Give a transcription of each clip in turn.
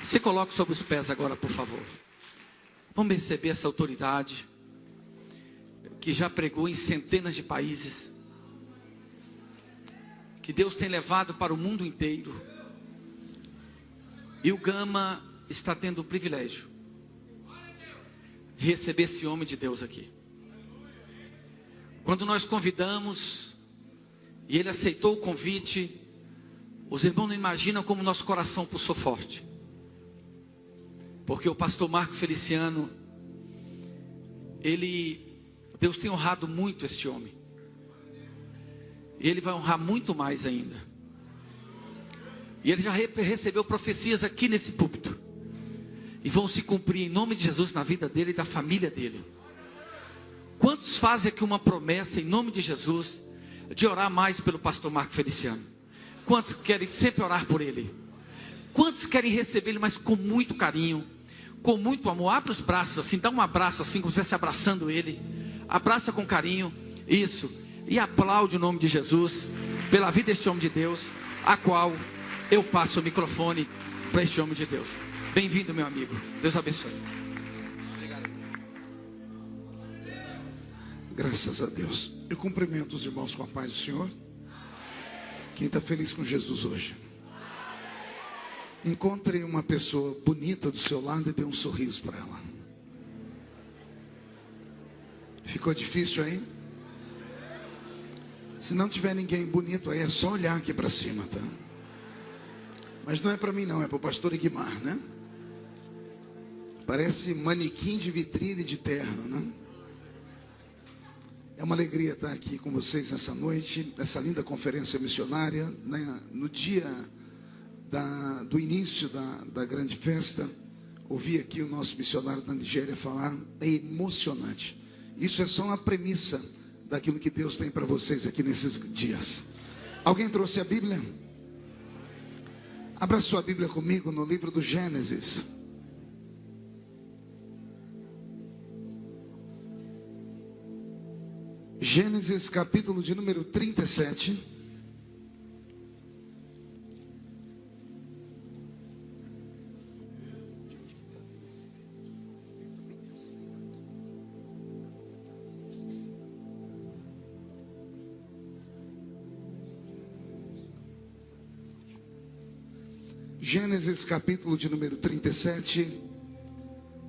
Se coloque sobre os pés agora, por favor. Vamos receber essa autoridade que já pregou em centenas de países, que Deus tem levado para o mundo inteiro. E o Gama está tendo o privilégio de receber esse homem de Deus aqui. Quando nós convidamos e ele aceitou o convite, os irmãos não imaginam como nosso coração pulsou forte. Porque o pastor Marco Feliciano, Deus tem honrado muito este homem. E ele vai honrar muito mais ainda. E ele já recebeu profecias aqui nesse púlpito. E vão se cumprir em nome de Jesus na vida dele e da família dele. Quantos fazem aqui uma promessa em nome de Jesus de orar mais pelo pastor Marco Feliciano? Quantos querem sempre orar por ele? Quantos querem receber ele, mas com muito carinho, com muito amor? Abre os braços assim, dá um abraço assim, como se estivesse abraçando ele. Abraça com carinho, isso. E aplaude o nome de Jesus pela vida deste homem de Deus, a qual eu passo o microfone para este homem de Deus. Bem-vindo, meu amigo. Deus abençoe. Obrigado. Graças a Deus. Eu cumprimento os irmãos com a paz do Senhor. Quem está feliz com Jesus hoje? Encontre uma pessoa bonita do seu lado e dê um sorriso para ela. Ficou difícil aí? Se não tiver ninguém bonito aí, é só olhar aqui para cima, tá? Mas não é para mim não, é para o pastor Guimar, né? Parece manequim de vitrine de terno, né? É uma alegria estar aqui com vocês nessa noite, nessa linda conferência missionária, né? No dia do início da grande festa, ouvi aqui o nosso missionário da Nigéria falar, é emocionante. Isso é só uma premissa daquilo que Deus tem para vocês aqui nesses dias. Alguém trouxe a Bíblia? Abra sua Bíblia comigo no livro do Gênesis. Gênesis capítulo de número 37. Gênesis capítulo de número 37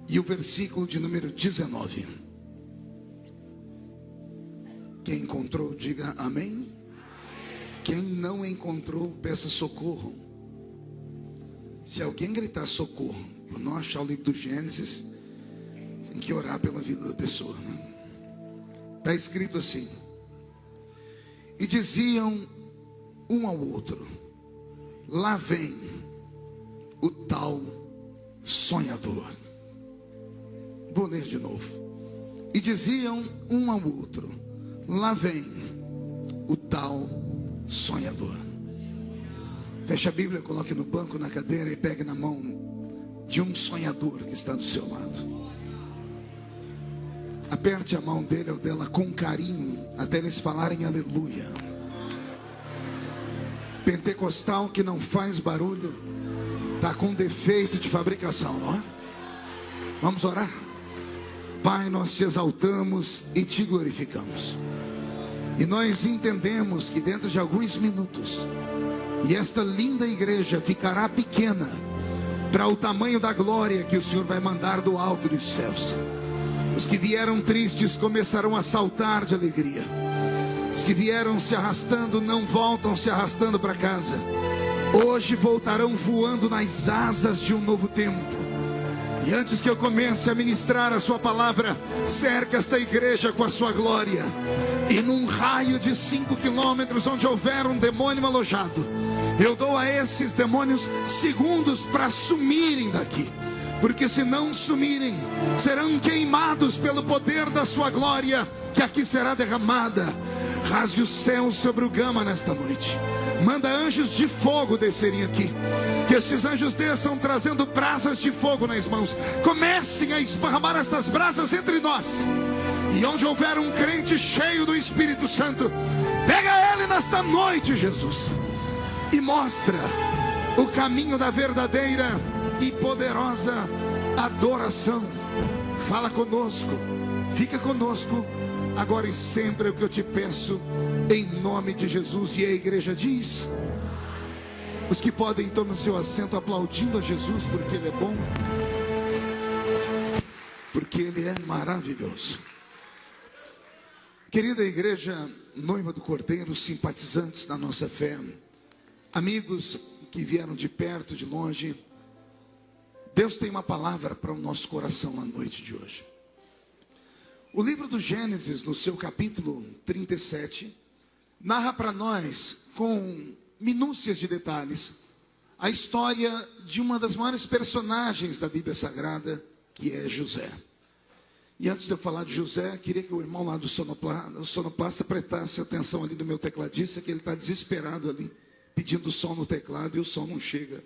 e o versículo de número 19. Quem encontrou, diga amém. Quem não encontrou, peça socorro. Se alguém gritar socorro, para não achar o livro do Gênesis, tem que orar pela vida da pessoa, né? Está escrito assim: e diziam um ao outro, lá vem o tal sonhador. Vou ler de novo. E diziam um ao outro, lá vem o tal sonhador. Feche a Bíblia, coloque no banco, na cadeira e pegue na mão de um sonhador que está do seu lado. Aperte a mão dele ou dela com carinho, até eles falarem aleluia. Pentecostal que não faz barulho está com defeito de fabricação, não é? Vamos orar? Pai, nós te exaltamos e te glorificamos. E nós entendemos que dentro de alguns minutos, e esta linda igreja ficará pequena para o tamanho da glória que o Senhor vai mandar do alto dos céus. Os que vieram tristes começarão a saltar de alegria. Os que vieram se arrastando não voltam se arrastando para casa. Hoje voltarão voando nas asas de um novo tempo. E antes que eu comece a ministrar a sua palavra, cerca esta igreja com a sua glória. E num raio de 5 quilômetros, onde houver um demônio alojado, eu dou a esses demônios segundos para sumirem daqui. Porque se não sumirem, serão queimados pelo poder da sua glória, que aqui será derramada. Rasgue o céu sobre o Gama nesta noite. Manda anjos de fogo descerem aqui. Que estes anjos desçam trazendo brasas de fogo nas mãos. Comecem a esparramar essas brasas entre nós. E onde houver um crente cheio do Espírito Santo, pega ele nesta noite, Jesus, e mostra o caminho da verdadeira e poderosa adoração. Fala conosco, fica conosco, agora e sempre é o que eu te peço, em nome de Jesus. E a igreja diz: os que podem tomar o seu assento aplaudindo a Jesus, porque Ele é bom, porque Ele é maravilhoso. Querida igreja, noiva do Cordeiro, simpatizantes da nossa fé, amigos que vieram de perto, de longe, Deus tem uma palavra para o nosso coração na noite de hoje. O livro do Gênesis, no seu capítulo 37, narra para nós, com minúcias de detalhes, a história de uma das maiores personagens da Bíblia Sagrada, que é José. E antes de eu falar de José, queria que o irmão lá do sonoplasta prestasse atenção ali do meu tecladista, que ele está desesperado ali, pedindo som no teclado e o som não chega.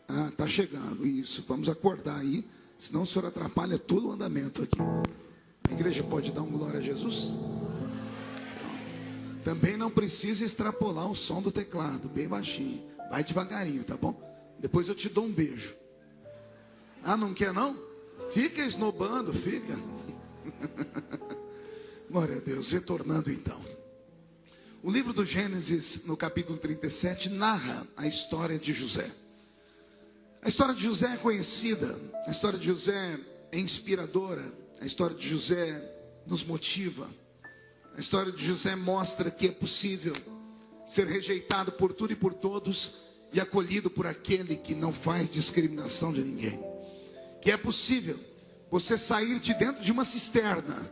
Ah, está chegando, isso, vamos acordar aí, senão o senhor atrapalha todo o andamento aqui. A igreja pode dar um glória a Jesus? Também não precisa extrapolar o som do teclado, bem baixinho, vai devagarinho, tá bom? Depois eu te dou um beijo. Ah, não quer não? Fica esnobando, fica. Glória a Deus. Retornando então, o livro do Gênesis, no capítulo 37, narra a história de José. A história de José é conhecida, a história de José é inspiradora, a história de José nos motiva, a história de José mostra que é possível ser rejeitado por tudo e por todos e acolhido por aquele que não faz discriminação de ninguém. Que é possível você sair de dentro de uma cisterna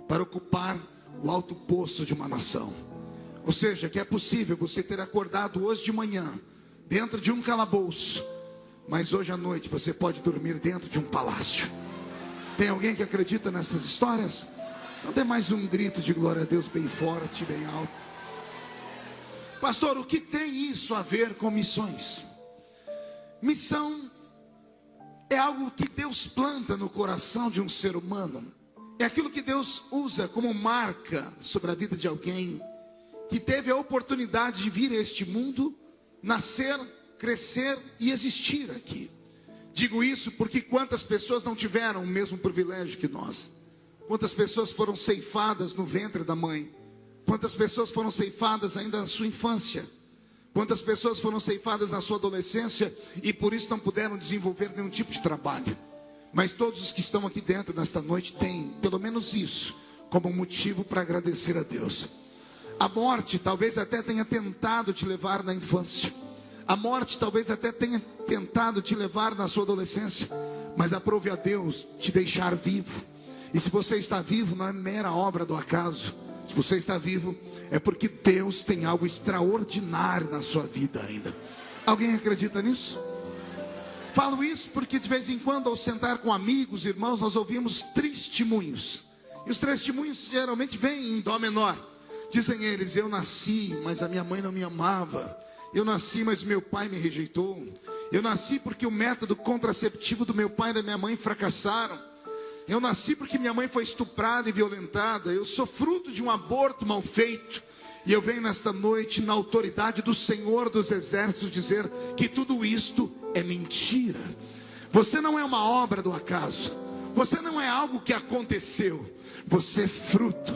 para ocupar o alto posto de uma nação. Ou seja, que é possível você ter acordado hoje de manhã dentro de um calabouço, mas hoje à noite você pode dormir dentro de um palácio. Tem alguém que acredita nessas histórias? Então dê mais um grito de glória a Deus bem forte, bem alto. Pastor, o que tem isso a ver com missões? Missão é algo que Deus planta no coração de um ser humano. É aquilo que Deus usa como marca sobre a vida de alguém que teve a oportunidade de vir a este mundo, nascer, crescer e existir aqui. Digo isso porque quantas pessoas não tiveram o mesmo privilégio que nós? Quantas pessoas foram ceifadas no ventre da mãe? Quantas pessoas foram ceifadas ainda na sua infância? Quantas pessoas foram ceifadas na sua adolescência e por isso não puderam desenvolver nenhum tipo de trabalho? Mas todos os que estão aqui dentro nesta noite têm pelo menos isso como motivo para agradecer a Deus. A morte talvez até tenha tentado te levar na infância. A morte talvez até tenha tentado te levar na sua adolescência. Mas aprove a Deus te deixar vivo. E se você está vivo, não é mera obra do acaso. Se você está vivo, é porque Deus tem algo extraordinário na sua vida ainda. Alguém acredita nisso? Falo isso porque de vez em quando, ao sentar com amigos, irmãos, nós ouvimos testemunhos. E os testemunhos geralmente vêm em dó menor. Dizem eles: eu nasci, mas a minha mãe não me amava. Eu nasci, mas meu pai me rejeitou. Eu nasci porque o método contraceptivo do meu pai e da minha mãe fracassaram. Eu nasci porque minha mãe foi estuprada e violentada. Eu sou fruto de um aborto mal feito. E eu venho nesta noite, na autoridade do Senhor dos Exércitos, dizer que tudo isto é mentira. Você não é uma obra do acaso. Você não é algo que aconteceu. Você é fruto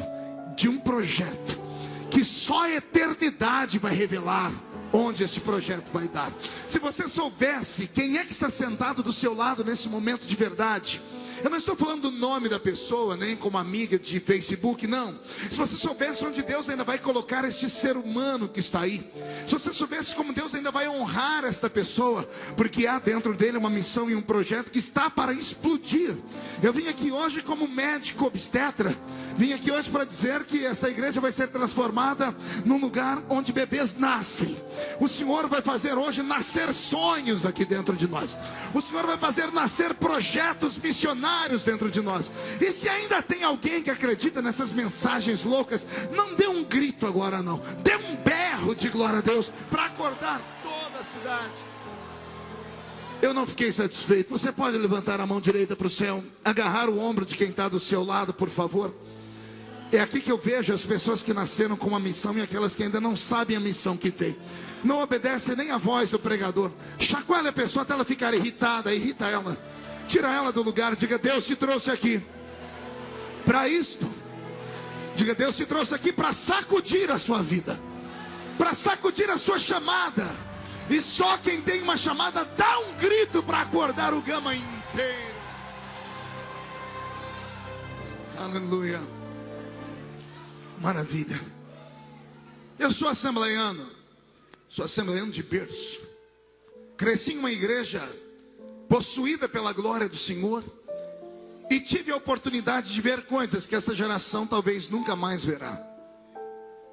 de um projeto que só a eternidade vai revelar onde este projeto vai dar. Se você soubesse quem é que está sentado do seu lado nesse momento de verdade. Eu não estou falando do nome da pessoa, nem como amiga de Facebook, não. Se você soubesse onde Deus ainda vai colocar este ser humano que está aí. Se você soubesse como Deus ainda vai honrar esta pessoa, porque há dentro dele uma missão e um projeto que está para explodir. Eu vim aqui hoje como médico obstetra. Vim aqui hoje para dizer que esta igreja vai ser transformada num lugar onde bebês nascem. O Senhor vai fazer hoje nascer sonhos aqui dentro de nós. O Senhor vai fazer nascer projetos missionários dentro de nós. E se ainda tem alguém que acredita nessas mensagens loucas, não dê um grito agora não. Dê um berro de glória a Deus para acordar toda a cidade. Eu não fiquei satisfeito. Você pode levantar a mão direita para o céu, agarrar o ombro de quem está do seu lado, por favor. É aqui que eu vejo as pessoas que nasceram com uma missão e aquelas que ainda não sabem a missão que tem. Não obedecem nem a voz do pregador. Chacoalha a pessoa até ela ficar irritada, irrita ela. Tira ela do lugar, diga: Deus te trouxe aqui para isto. Diga: Deus te trouxe aqui para sacudir a sua vida, para sacudir a sua chamada. E só quem tem uma chamada dá um grito para acordar o gama inteiro. Aleluia. Maravilha. Eu sou assembleiano de berço. Cresci em uma igreja possuída pela glória do Senhor e tive a oportunidade de ver coisas que essa geração talvez nunca mais verá.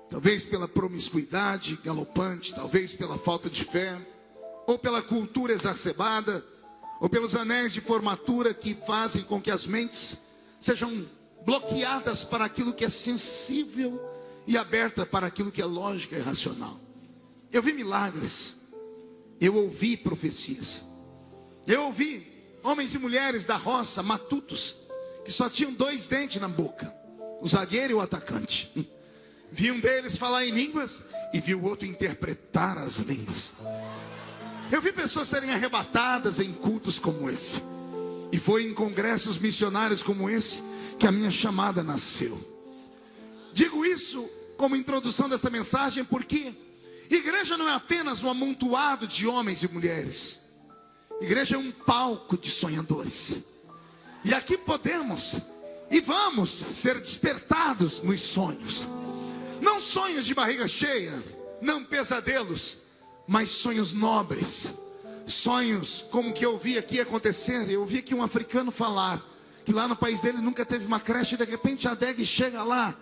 Talvez pela promiscuidade galopante, talvez pela falta de fé, ou pela cultura exacerbada, ou pelos anéis de formatura que fazem com que as mentes sejam bloqueadas para aquilo que é sensível e aberta para aquilo que é lógica e racional. Eu vi milagres, eu ouvi profecias, eu ouvi homens e mulheres da roça, matutos, que só tinham 2 dentes na boca, o zagueiro e o atacante. Vi um deles falar em línguas e vi o outro interpretar as línguas. Eu vi pessoas serem arrebatadas em cultos como esse. E foi em congressos missionários como esse que a minha chamada nasceu. Digo isso como introdução dessa mensagem porque igreja não é apenas um amontoado de homens e mulheres. Igreja é um palco de sonhadores. E aqui podemos e vamos ser despertados nos sonhos. Não sonhos de barriga cheia, não pesadelos, mas sonhos nobres. Sonhos como o que eu vi aqui acontecer. Eu vi aqui um africano falar que lá no país dele nunca teve uma creche e de repente a DEG chega lá.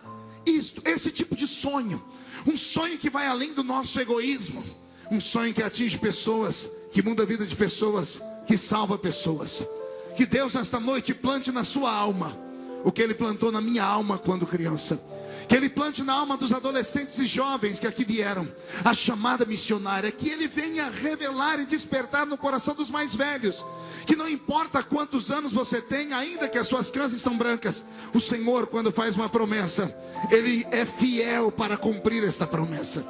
Esse tipo de sonho. Um sonho que vai além do nosso egoísmo. Um sonho que atinge pessoas, que muda a vida de pessoas, que salva pessoas. Que Deus nesta noite plante na sua alma o que Ele plantou na minha alma quando criança. Que Ele plante na alma dos adolescentes e jovens que aqui vieram a chamada missionária. Que Ele venha revelar e despertar no coração dos mais velhos. Que não importa quantos anos você tem, ainda que as suas cãs estão brancas, o Senhor, quando faz uma promessa, Ele é fiel para cumprir esta promessa.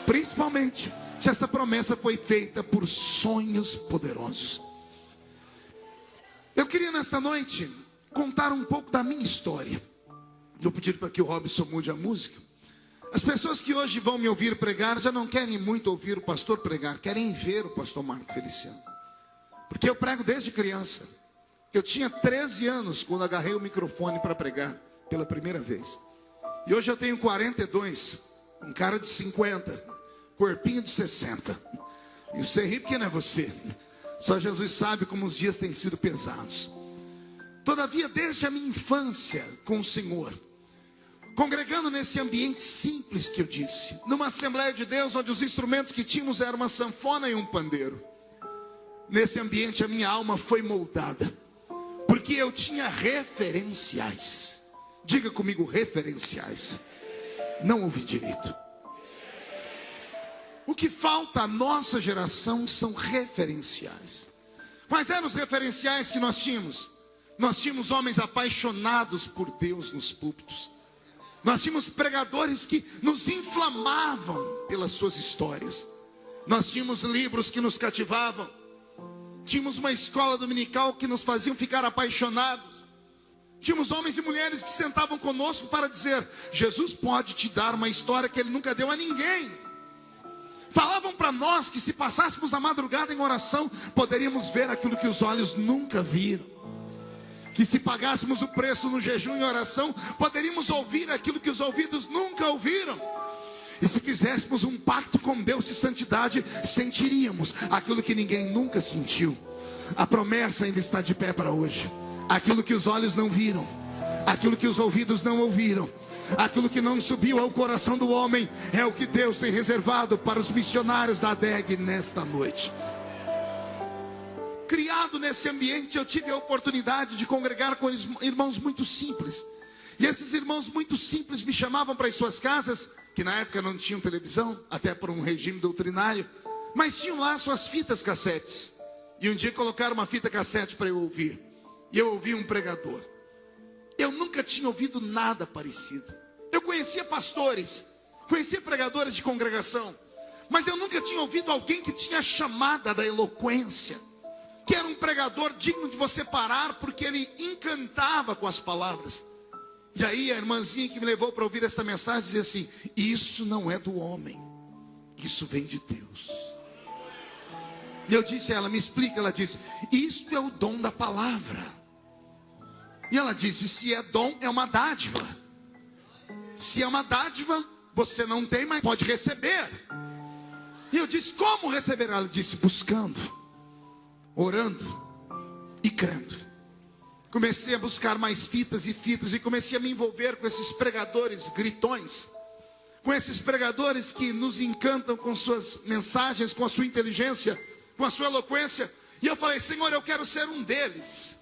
Principalmente se esta promessa foi feita por sonhos poderosos. Eu queria nesta noite contar um pouco da minha história. Vou pedir para que o Robson mude a música. As pessoas que hoje vão me ouvir pregar já não querem muito ouvir o pastor pregar, querem ver o pastor Marco Feliciano. Porque eu prego desde criança. Eu tinha 13 anos quando agarrei o microfone para pregar pela primeira vez. E hoje eu tenho 42, um cara de 50, corpinho de 60. E você ri porque não é você. Só Jesus sabe como os dias têm sido pesados. Todavia, desde a minha infância com o Senhor, congregando nesse ambiente simples que eu disse, numa Assembleia de Deus onde os instrumentos que tínhamos eram uma sanfona e um pandeiro. Nesse ambiente a minha alma foi moldada, porque eu tinha referenciais. Diga comigo, referenciais. Não ouvi direito. O que falta à nossa geração são referenciais. Quais eram os referenciais que nós tínhamos? Nós tínhamos homens apaixonados por Deus nos púlpitos. Nós tínhamos pregadores que nos inflamavam pelas suas histórias. Nós tínhamos livros que nos cativavam. Tínhamos uma escola dominical que nos faziam ficar apaixonados. Tínhamos homens e mulheres que sentavam conosco para dizer: Jesus pode te dar uma história que Ele nunca deu a ninguém. Falavam para nós que se passássemos a madrugada em oração, poderíamos ver aquilo que os olhos nunca viram. Que se pagássemos o preço no jejum e oração, poderíamos ouvir aquilo que os ouvidos nunca ouviram. E se fizéssemos um pacto com Deus de santidade, sentiríamos aquilo que ninguém nunca sentiu. A promessa ainda está de pé para hoje. Aquilo que os olhos não viram, aquilo que os ouvidos não ouviram, aquilo que não subiu ao coração do homem, é o que Deus tem reservado para os missionários da ADEG nesta noite. Criado nesse ambiente, eu tive a oportunidade de congregar com irmãos muito simples. E esses irmãos muito simples me chamavam para as suas casas, que na época não tinham televisão, até por um regime doutrinário, mas tinham lá suas fitas cassetes. E um dia colocaram uma fita cassete para eu ouvir. E eu ouvi um pregador. Eu nunca tinha ouvido nada parecido. conhecia pastores, conhecia pregadores de congregação, mas eu nunca tinha ouvido alguém que tinha a chamada da eloquência, que era um pregador digno de você parar, porque ele encantava com as palavras. E aí a irmãzinha que me levou para ouvir esta mensagem dizia assim: isso não é do homem, isso vem de Deus. E eu disse a ela: me explica. Ela disse: isto é o dom da palavra. E ela disse: se é dom, é uma dádiva. Se é uma dádiva, você não tem, mas pode receber. E eu disse: como receber? Ela disse: buscando, orando e crendo. Comecei a buscar mais fitas e fitas, e comecei a me envolver com esses pregadores gritões, com esses pregadores que nos encantam com suas mensagens, com a sua inteligência, com a sua eloquência. E eu falei: Senhor, eu quero ser um deles.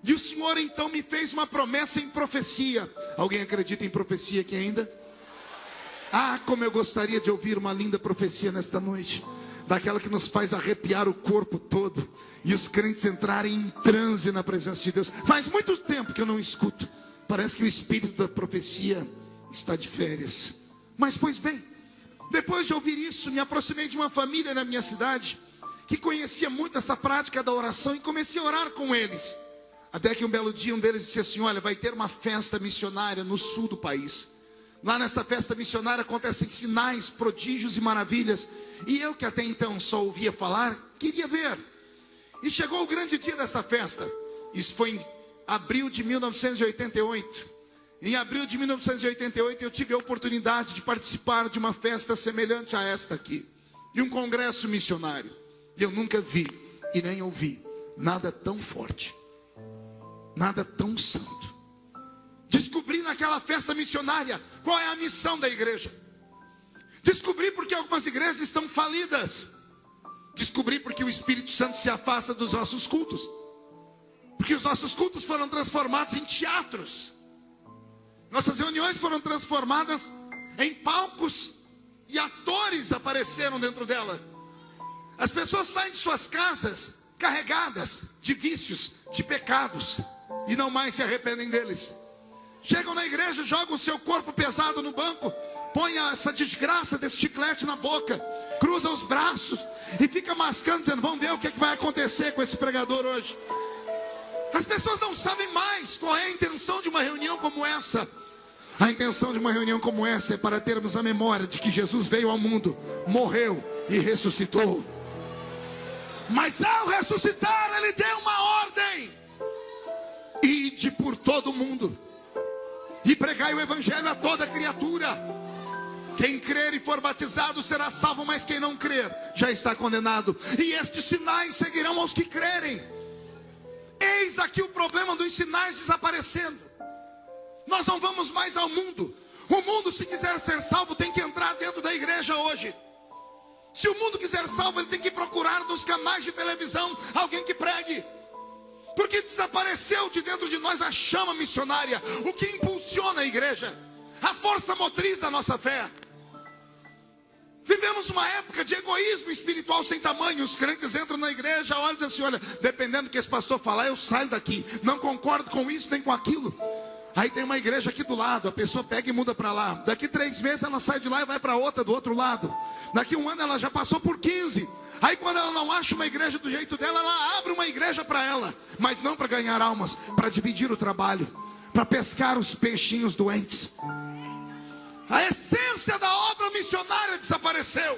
E o Senhor então me fez uma promessa em profecia. Alguém acredita em profecia aqui ainda? Ah, como eu gostaria de ouvir uma linda profecia nesta noite, daquela que nos faz arrepiar o corpo todo, e os crentes entrarem em transe na presença de Deus. Faz muito tempo que eu não escuto. Parece que o espírito da profecia está de férias. Mas pois bem, depois de ouvir isso, me aproximei de uma família na minha cidade que conhecia muito essa prática da oração, e comecei a orar com eles. Até que um belo dia um deles disse assim: olha, vai ter uma festa missionária no sul do país. Lá nesta festa missionária acontecem sinais, prodígios e maravilhas. E eu, que até então só ouvia falar, queria ver. E chegou o grande dia desta festa. Isso foi em abril de 1988. Em abril de 1988 eu tive a oportunidade de participar de uma festa semelhante a esta aqui, de um congresso missionário. E eu nunca vi e nem ouvi nada tão forte, nada tão santo. Descobri naquela festa missionária qual é a missão da igreja. Descobri porque algumas igrejas estão falidas. Descobri porque o Espírito Santo se afasta dos nossos cultos, porque os nossos cultos foram transformados em teatros. Nossas reuniões foram transformadas em palcos, e atores apareceram dentro dela. As pessoas saem de suas casas carregadas de vícios, de pecados, e não mais se arrependem deles. Chegam na igreja, jogam o seu corpo pesado no banco, põem essa desgraça desse chiclete na boca, cruzam os braços e fica mascando, dizendo: vamos ver o que vai acontecer com esse pregador hoje. As pessoas não sabem mais qual é a intenção de uma reunião como essa. A intenção de uma reunião como essa é para termos a memória de que Jesus veio ao mundo, morreu e ressuscitou. Mas ao ressuscitar, ele deu uma ordem: ide por todo o mundo e pregai o evangelho a toda criatura. Quem crer e for batizado será salvo, mas quem não crer já está condenado. E estes sinais seguirão aos que crerem. Eis aqui o problema dos sinais desaparecendo. Nós não vamos mais ao mundo. O mundo, se quiser ser salvo, tem que entrar dentro da igreja hoje. Se o mundo quiser salvo, ele tem que procurar nos canais de televisão alguém que pregue. Porque desapareceu de dentro de nós a chama missionária, o que impulsiona a igreja, a força motriz da nossa fé. Vivemos uma época de egoísmo espiritual sem tamanho. Os crentes entram na igreja, olham e dizem assim: olha, dependendo do que esse pastor falar, eu saio daqui, não concordo com isso nem com aquilo. Aí tem uma igreja aqui do lado, a pessoa pega e muda para lá. Daqui 3 meses ela sai de lá e vai para outra do outro lado. Daqui 1 ano ela já passou por 15. Aí quando ela não acha uma igreja do jeito dela, ela abre uma igreja para ela. Mas não para ganhar almas, para dividir o trabalho, para pescar os peixinhos doentes. A essência da obra missionária desapareceu.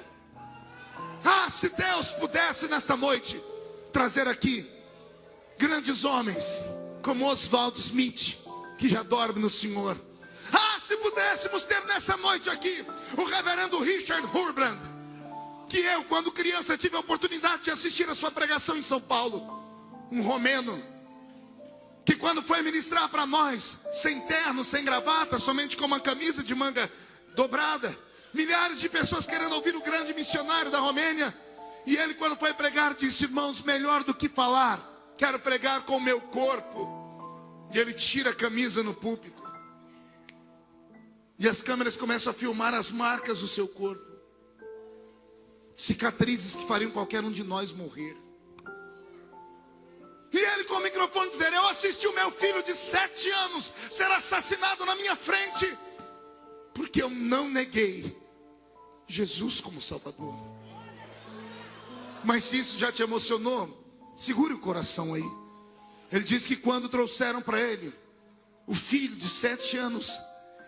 Ah, se Deus pudesse nesta noite trazer aqui grandes homens como Oswald Smith, que já dorme no Senhor. Ah, se pudéssemos ter nessa noite aqui o reverendo Richard Hurbrand, que eu, quando criança, tive a oportunidade de assistir a sua pregação em São Paulo. Um romeno que, quando foi ministrar para nós, sem terno, sem gravata, somente com uma camisa de manga dobrada, milhares de pessoas querendo ouvir o grande missionário da Romênia. E ele, quando foi pregar, disse: irmãos, melhor do que falar, quero pregar com o meu corpo. E ele tira a camisa no púlpito, e as câmeras começam a filmar as marcas do seu corpo, cicatrizes que fariam qualquer um de nós morrer. E ele, com o microfone, dizer: eu assisti o meu filho de 7 anos ser assassinado na minha frente. que eu não neguei Jesus como Salvador. Mas se isso já te emocionou, segure o coração aí. Ele diz que quando trouxeram para ele o filho de 7 anos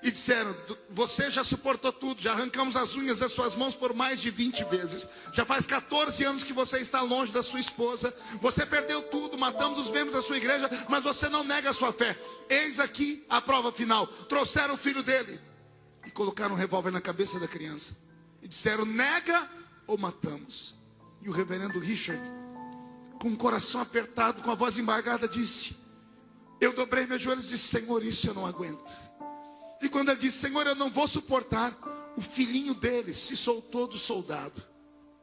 e disseram: você já suportou tudo, já arrancamos as unhas das suas mãos por mais de 20 vezes, já faz 14 anos que você está longe da sua esposa, você perdeu tudo, matamos os membros da sua igreja, mas você não nega a sua fé. Eis aqui a prova final. Trouxeram o filho dele e colocaram um revólver na cabeça da criança e disseram: nega ou matamos. E o reverendo Richard, com o coração apertado, com a voz embargada, disse: eu dobrei meus joelhos e disse: Senhor, isso eu não aguento. E quando ele disse: Senhor, eu não vou suportar, o filhinho dele se soltou do soldado,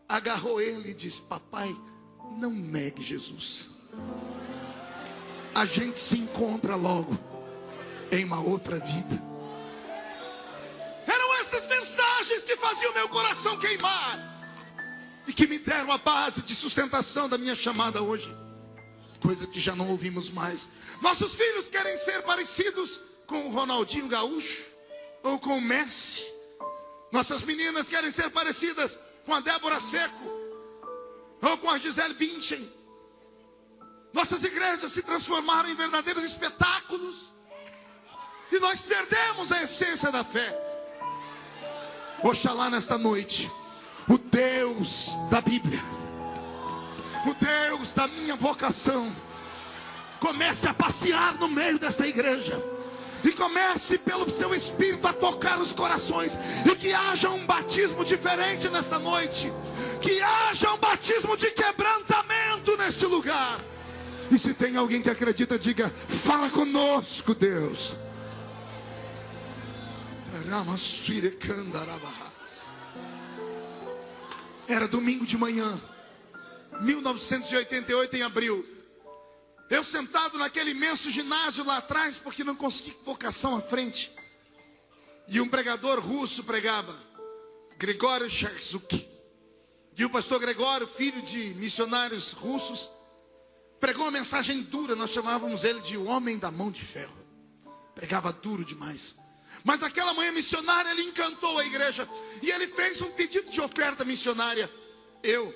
agarrou ele e disse: papai, não negue Jesus. A gente se encontra logo em uma outra vida. Eram essas mensagens que faziam meu coração queimar e que me deram a base de sustentação da minha chamada hoje. Coisa que já não ouvimos mais. Nossos filhos querem ser parecidos com o Ronaldinho Gaúcho ou com o Messi. Nossas meninas querem ser parecidas com a Débora Seco ou com a Gisele Bündchen. Nossas igrejas se transformaram em verdadeiros espetáculos e nós perdemos a essência da fé. Oxalá nesta noite o Deus da Bíblia, o Deus da minha vocação, comece a passear no meio desta igreja e comece pelo seu Espírito a tocar os corações, e que haja um batismo diferente nesta noite, que haja um batismo de quebrantamento neste lugar. E se tem alguém que acredita, diga: fala conosco, Deus. Era domingo de manhã, 1988, em abril. Eu sentado naquele imenso ginásio lá atrás, porque não consegui vocação à frente. E um pregador russo pregava, Grigory Cherdzuk. E o pastor Gregório, filho de missionários russos, pregou uma mensagem dura. Nós chamávamos ele de o homem da mão de ferro. Pregava duro demais. Mas aquela manhã missionária, ele encantou a igreja. E ele fez um pedido de oferta missionária. Eu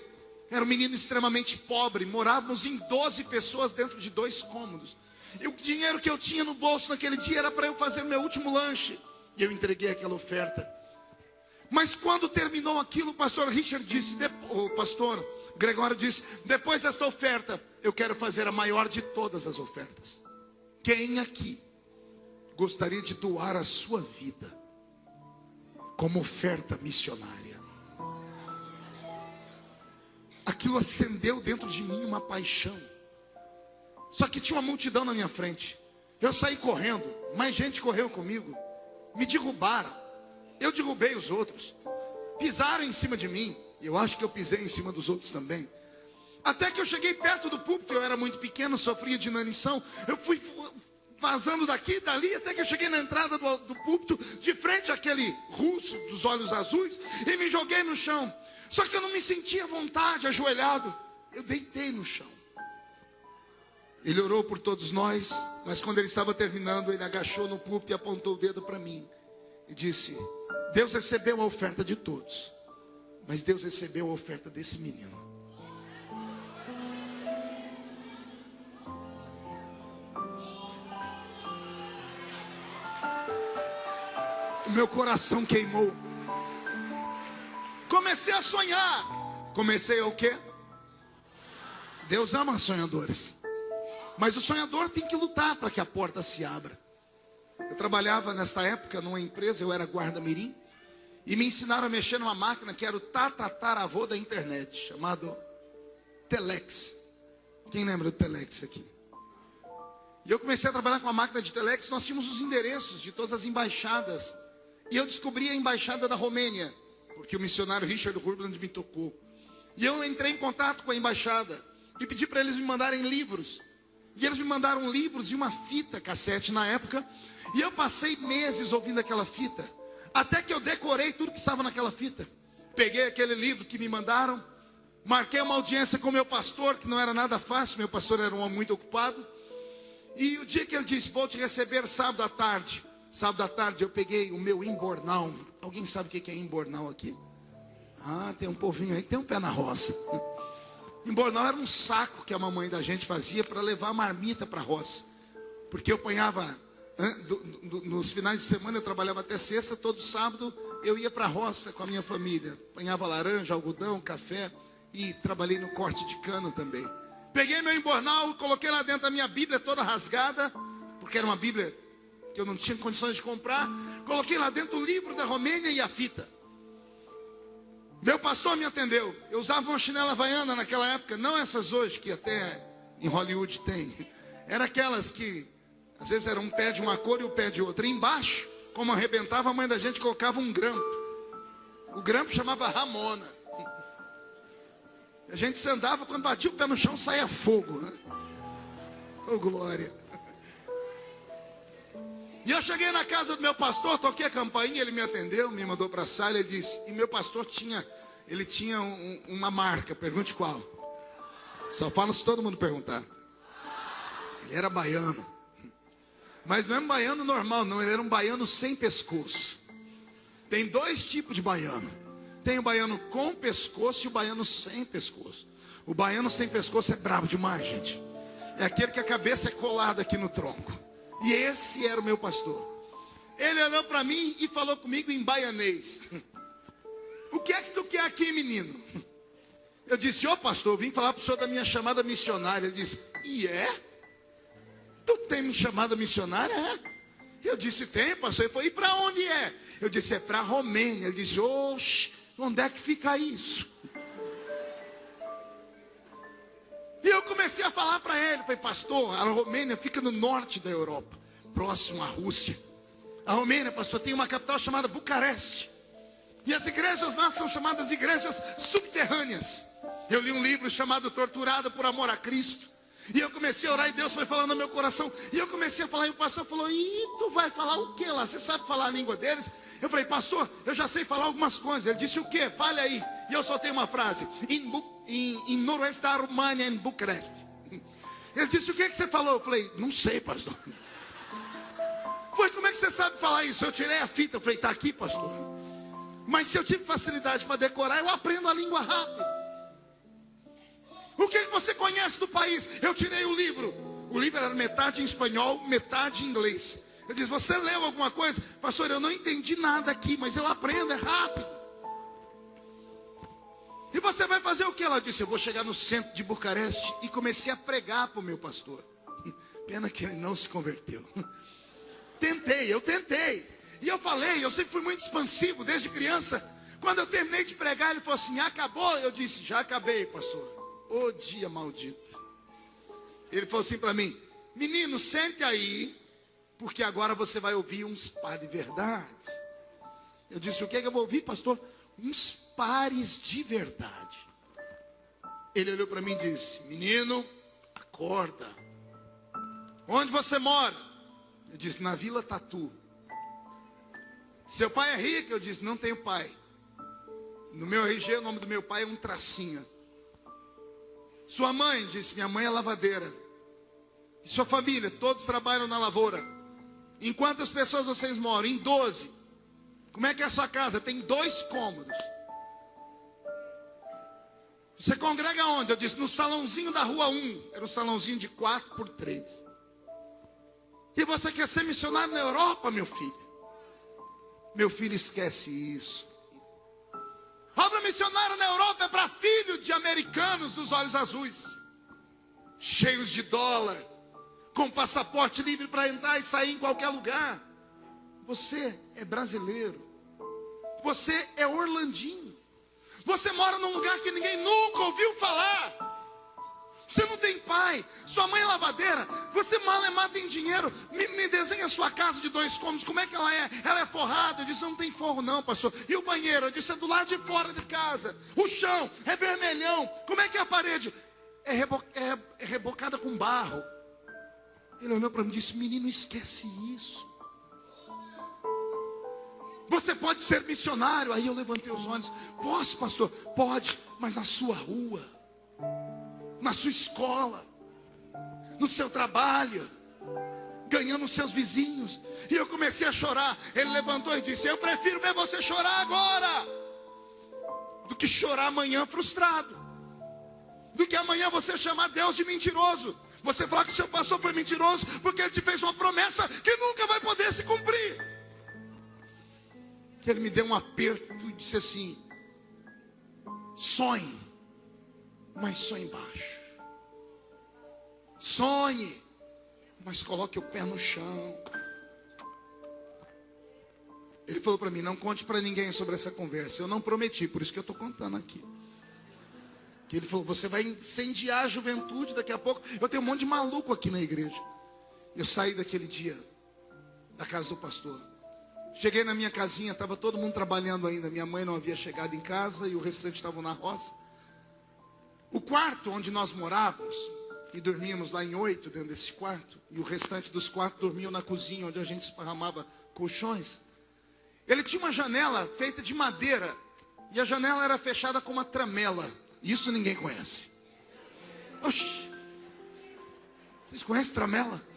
era um menino extremamente pobre. Morávamos em 12 pessoas dentro de 2 cômodos. E o dinheiro que eu tinha no bolso naquele dia era para eu fazer meu último lanche. E eu entreguei aquela oferta. Mas quando terminou aquilo, o pastor Richard disse, o pastor Gregório disse: depois desta oferta, eu quero fazer a maior de todas as ofertas. Quem aqui gostaria de doar a sua vida como oferta missionária? Aquilo acendeu dentro de mim uma paixão. Só que tinha uma multidão na minha frente. Eu saí correndo, mais gente correu comigo. Me derrubaram. Eu derrubei os outros. Pisaram em cima de mim. Eu acho que eu pisei em cima dos outros também. Até que eu cheguei perto do púlpito. Eu era muito pequeno, sofria de inanição. Eu fui vazando daqui e dali, até que eu cheguei na entrada do púlpito, de frente àquele russo dos olhos azuis, e me joguei no chão. Só que eu não me sentia à vontade, ajoelhado. Eu deitei no chão. Ele orou por todos nós, mas quando ele estava terminando, ele agachou no púlpito e apontou o dedo para mim e disse: Deus recebeu a oferta de todos, mas Deus recebeu a oferta desse menino. O meu coração queimou. Comecei a sonhar. Comecei a o quê? Deus ama sonhadores. Mas o sonhador tem que lutar para que a porta se abra. Eu trabalhava nesta época numa empresa, eu era guarda-mirim, e me ensinaram a mexer numa máquina que era o tataravô da internet, chamado Telex. Quem lembra do Telex aqui? E eu comecei a trabalhar com a máquina de Telex. Nós tínhamos os endereços de todas as embaixadas. E eu descobri a embaixada da Romênia, porque o missionário Richard Hurland me tocou. E eu entrei em contato com a embaixada e pedi para eles me mandarem livros. E eles me mandaram livros e uma fita cassete na época. E eu passei meses ouvindo aquela fita, até que eu decorei tudo que estava naquela fita. Peguei aquele livro que me mandaram, marquei uma audiência com meu pastor, que não era nada fácil. Meu pastor era um homem muito ocupado. E o dia que ele disse: vou te receber sábado à tarde, Sábado à tarde eu peguei o meu imbornal. Alguém sabe o que é imbornal aqui? Ah, tem um povinho aí que tem um pé na roça. Imbornal era um saco que a mamãe da gente fazia para levar a marmita para a roça. Porque eu apanhava, nos finais de semana eu trabalhava até sexta, todo sábado eu ia para a roça com a minha família. Apanhava laranja, algodão, café e trabalhei no corte de cana também. Peguei meu imbornal, coloquei lá dentro da minha Bíblia toda rasgada, porque era uma Bíblia que eu não tinha condições de comprar. Coloquei lá dentro o livro da Romênia e a fita. Meu pastor me atendeu. Eu usava uma chinela havaiana naquela época, não essas hoje que até em Hollywood tem. Era aquelas que às vezes era um pé de uma cor e o pé de outra. E embaixo, como arrebentava, a mãe da gente colocava um grampo. O grampo chamava Ramona. A gente se andava, quando batia o pé no chão, saía fogo, né? Oh, glória. E eu cheguei na casa do meu pastor, toquei a campainha, ele me atendeu, me mandou para a sala, ele disse, e meu pastor tinha uma marca, pergunte qual. Só falo se todo mundo perguntar. Ele era baiano. Mas não é um baiano normal, não, ele era um baiano sem pescoço. Tem dois tipos de baiano. Tem o baiano com pescoço e o baiano sem pescoço. O baiano sem pescoço é brabo demais, gente. É aquele que a cabeça é colada aqui no tronco. E esse era o meu pastor. Ele olhou para mim e falou comigo em baianês. O que é que tu quer aqui, menino? Eu disse, ô pastor, eu vim falar para o senhor da minha chamada missionária. Ele disse, e é? Tu tem me chamada missionária? É? Eu disse, tem, pastor. Ele falou, e para onde é? Eu disse, é para a Romênia. Ele disse, oxe, onde é que fica isso? E eu comecei a falar para ele, falei, pastor, a Romênia fica no norte da Europa, próximo à Rússia. A Romênia, pastor, tem uma capital chamada Bucareste. E as igrejas lá são chamadas igrejas subterrâneas. Eu li um livro chamado Torturado por Amor a Cristo. E eu comecei a orar e Deus foi falando no meu coração. E eu comecei a falar e o pastor falou, e tu vai falar o que lá? Você sabe falar a língua deles? Eu falei, pastor, eu já sei falar algumas coisas. Ele disse, o que? Fale aí. E eu soltei uma frase, em noroeste da România, em Bucareste. Ele disse, o que você falou? Eu falei, não sei, pastor. Foi, como é que você sabe falar isso? Eu tirei a fita, eu falei, está aqui, pastor. Mas se eu tive facilidade para decorar, eu aprendo a língua rápido. O que você conhece do país? Eu tirei o livro. O livro era metade em espanhol, metade em inglês. Eu disse, você leu alguma coisa? Pastor, eu não entendi nada aqui, mas eu aprendo, é rápido. E você vai fazer o que? Ela disse, eu vou chegar no centro de Bucareste. E comecei a pregar para o meu pastor. Pena que ele não se converteu. Eu tentei. E eu falei, eu sempre fui muito expansivo desde criança. Quando eu terminei de pregar, ele falou assim, acabou? Eu disse, já acabei, pastor. Ô dia maldito. Ele falou assim para mim, menino, sente aí, porque agora você vai ouvir uns pares de verdade. Eu disse, o que é que eu vou ouvir, pastor? Uns pares de verdade. Ele olhou para mim e disse, menino, acorda. Onde você mora? Eu disse, na Vila Tatu. Seu pai é rico? Eu disse, não tenho pai. No meu RG, o nome do meu pai é um tracinho. Sua mãe? Disse, minha mãe é lavadeira. E sua família? Todos trabalham na lavoura. Em quantas pessoas vocês moram? Em 12. Como é que é a sua casa? Tem 2 cômodos. Você congrega onde? Eu disse, no salãozinho da rua 1. Era um salãozinho de 4x3. E você quer ser missionário na Europa, meu filho? Meu filho, esquece isso. Obra missionária na Europa é para filho de americanos dos olhos azuis, cheios de dólar, com passaporte livre para entrar e sair em qualquer lugar. Você é brasileiro. Você é orlandinho. Você mora num lugar que ninguém nunca ouviu falar. Você não tem pai, sua mãe é lavadeira, você mal tem dinheiro. Me desenha a sua casa de 2 cômodos, como é que ela é? Ela é forrada. Eu disse, não tem forro não, pastor. E o banheiro? Eu disse, é do lado de fora de casa. O chão é vermelhão. Como é que é a parede? É rebocada com barro. Ele olhou para mim e disse, menino, esquece isso. Você pode ser missionário. Aí eu levantei os olhos. Posso, pastor? Pode, mas na sua rua, na sua escola, no seu trabalho. ganhando os seus vizinhos. E eu comecei a chorar. Ele levantou e disse: eu prefiro ver você chorar agora do que chorar amanhã frustrado, do que amanhã você chamar Deus de mentiroso, você falar que o seu pastor foi mentiroso porque ele te fez uma promessa que nunca vai poder se cumprir. Ele me deu um aperto e disse assim: sonhe, mas sonhe baixo. Sonhe, mas coloque o pé no chão. Ele falou para mim: não conte para ninguém sobre essa conversa. Eu não prometi, por isso que eu estou contando aqui. Que ele falou: você vai incendiar a juventude daqui a pouco. Eu tenho um monte de maluco aqui na igreja. Eu saí daquele dia da casa do pastor. Cheguei na minha casinha, estava todo mundo trabalhando ainda. Minha mãe não havia chegado em casa e o restante estavam na roça. O quarto onde nós morávamos, e dormíamos lá em 8 dentro desse quarto, e o restante dos quartos dormiam na cozinha, onde a gente esparramava colchões. Ele tinha uma janela feita de madeira, e a janela era fechada com uma tramela. Isso ninguém conhece. Oxi, vocês conhecem tramela?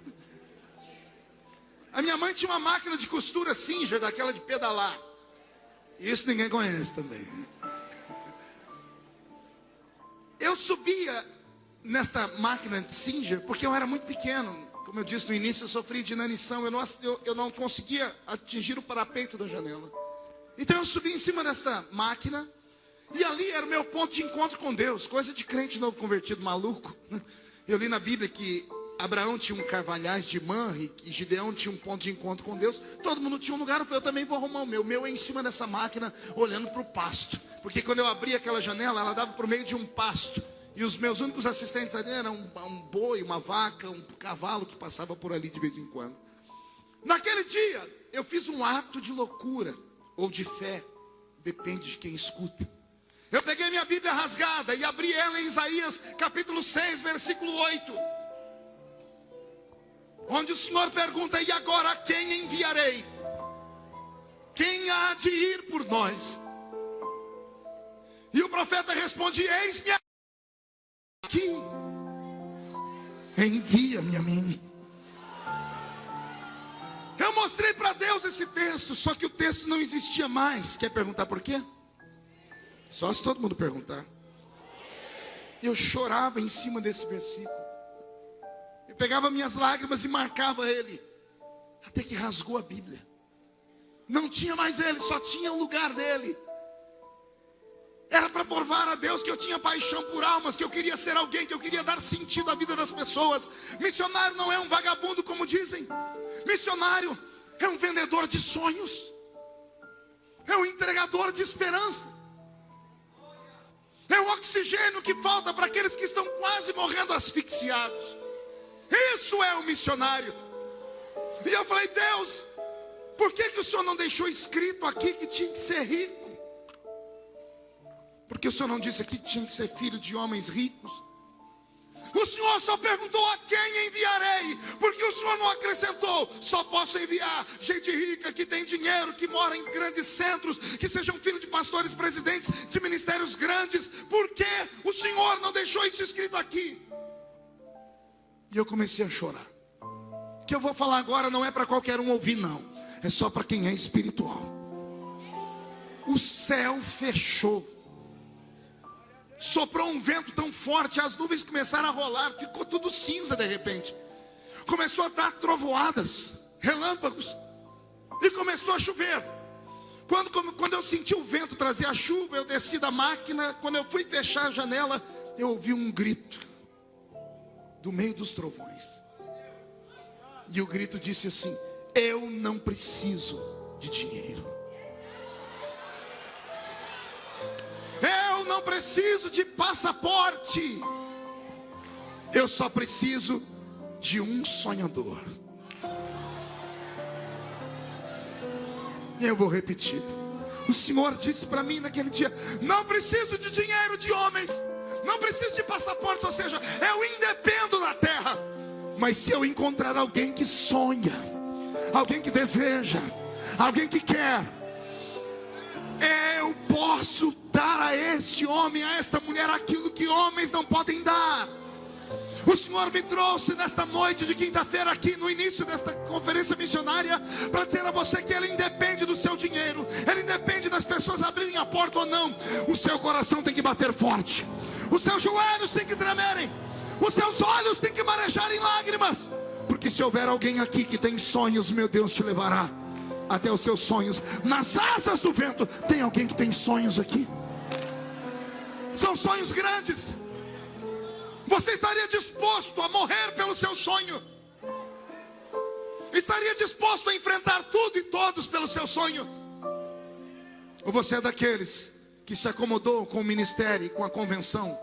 A minha mãe tinha uma máquina de costura Singer, daquela de pedalar. Isso ninguém conhece também. Eu subia nesta máquina de Singer porque eu era muito pequeno. Como eu disse no início, eu sofri de inanição. Eu não conseguia atingir o parapeito da janela. Então eu subi em cima desta máquina, e ali era o meu ponto de encontro com Deus. Coisa de crente novo convertido maluco. Eu li na Bíblia que Abraão tinha um carvalhais de Manre, e Gideão tinha um ponto de encontro com Deus. Todo mundo tinha um lugar. Eu falei: eu também vou arrumar o meu. O meu é em cima dessa máquina, olhando para o pasto. Porque quando eu abria aquela janela, ela dava para o meio de um pasto. E os meus únicos assistentes ali eram um boi, uma vaca, um cavalo que passava por ali de vez em quando. Naquele dia, eu fiz um ato de loucura ou de fé, depende de quem escuta. Eu peguei minha Bíblia rasgada e abri ela em Isaías capítulo 6, versículo 8. Onde o Senhor pergunta: e agora a quem enviarei? Quem há de ir por nós? E o profeta responde: eis-me aqui, envia-me a mim. Eu mostrei para Deus esse texto, só que o texto não existia mais. Quer perguntar por quê? Só se todo mundo perguntar. Eu chorava em cima desse versículo. Eu pegava minhas lágrimas e marcava ele, até que rasgou a Bíblia. Não tinha mais ele, só tinha o lugar dele. Era para provar a Deus que eu tinha paixão por almas, que eu queria ser alguém, que eu queria dar sentido à vida das pessoas. Missionário não é um vagabundo, como dizem. Missionário é um vendedor de sonhos, é um entregador de esperança, é o oxigênio que falta para aqueles que estão quase morrendo asfixiados. Isso é o missionário. E eu falei: Deus, por que o Senhor não deixou escrito aqui que tinha que ser rico? Porque o Senhor não disse aqui que tinha que ser filho de homens ricos? O Senhor só perguntou: a quem enviarei? Porque o Senhor não acrescentou: só posso enviar gente rica, que tem dinheiro, que mora em grandes centros, que sejam filhos de pastores, presidentes de ministérios grandes. Por que o Senhor não deixou isso escrito aqui? E eu comecei a chorar. O que eu vou falar agora não é para qualquer um ouvir, não. É só para quem é espiritual. O céu fechou. Soprou um vento tão forte, as nuvens começaram a rolar, ficou tudo cinza de repente. Começou a dar trovoadas, relâmpagos, e começou a chover. Quando eu senti o vento trazer a chuva, eu desci da máquina. Quando eu fui fechar a janela, eu ouvi um grito do meio dos trovões. E o grito disse assim: eu não preciso de dinheiro. Eu não preciso de passaporte. Eu só preciso de um sonhador. E eu vou repetir. O Senhor disse para mim naquele dia: não preciso de dinheiro de homens, não preciso de passaporte. Ou seja, eu independo da terra. Mas se eu encontrar alguém que sonha, alguém que deseja, alguém que quer, eu posso dar a este homem, a esta mulher, aquilo que homens não podem dar. O Senhor me trouxe nesta noite de quinta-feira aqui no início desta conferência missionária para dizer a você que Ele independe do seu dinheiro, Ele independe das pessoas abrirem a porta ou não. O seu coração tem que bater forte, os seus joelhos têm que tremerem, os seus olhos têm que marejar em lágrimas, porque se houver alguém aqui que tem sonhos, meu Deus te levará até os seus sonhos, nas asas do vento. Tem alguém que tem sonhos aqui? São sonhos grandes. Você estaria disposto a morrer pelo seu sonho? Estaria disposto a enfrentar tudo e todos pelo seu sonho? Ou você é daqueles que se acomodou com o ministério, com a convenção,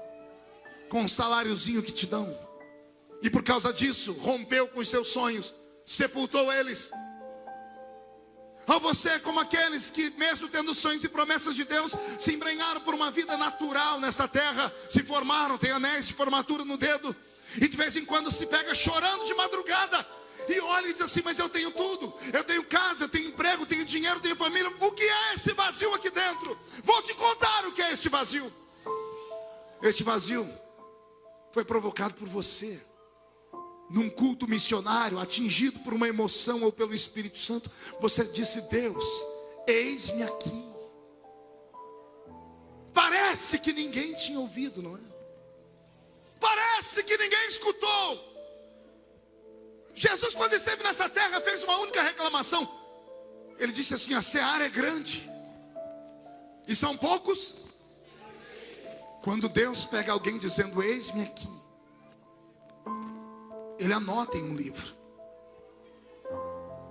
com o saláriozinho que te dão, e por causa disso rompeu com os seus sonhos, sepultou eles? Ou você é como aqueles que, mesmo tendo sonhos e promessas de Deus, se embrenharam por uma vida natural nesta terra, se formaram, têm anéis de formatura no dedo, e de vez em quando se pega chorando de madrugada, e olha e diz assim: mas eu tenho tudo, eu tenho casa, eu tenho emprego, eu tenho dinheiro, eu tenho família. O que é esse vazio aqui dentro? Vou te contar o que é este vazio. Este vazio foi provocado por você, num culto missionário, atingido por uma emoção ou pelo Espírito Santo. Você disse: Deus, eis-me aqui. Parece que ninguém tinha ouvido, não é? Parece que ninguém escutou. Jesus, quando esteve nessa terra, fez uma única reclamação. Ele disse assim: a seara é grande e são poucos. Quando Deus pega alguém dizendo eis-me aqui, Ele anota em um livro.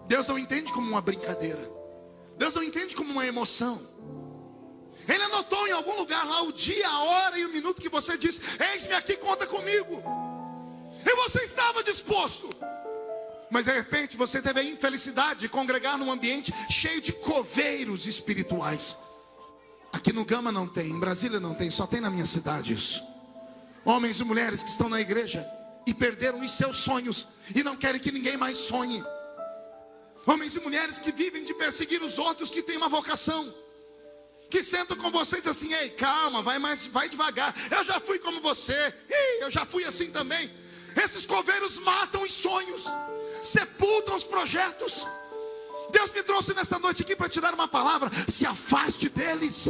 Deus não entende como uma brincadeira, Deus não entende como uma emoção. Ele anotou em algum lugar lá o dia, a hora e o minuto que você disse: eis-me aqui, conta comigo. E você estava disposto. Mas de repente você teve a infelicidade de congregar num ambiente cheio de coveiros espirituais. Aqui no Gama não tem, em Brasília não tem, só tem na minha cidade isso. Homens e mulheres que estão na igreja e perderam os seus sonhos e não querem que ninguém mais sonhe. Homens e mulheres que vivem de perseguir os outros que têm uma vocação, que sentam com vocês assim: ei, calma, vai devagar, eu já fui como você, eu já fui assim também. Esses coveiros matam os sonhos, sepultam os projetos. Deus me trouxe nessa noite aqui para te dar uma palavra: se afaste deles.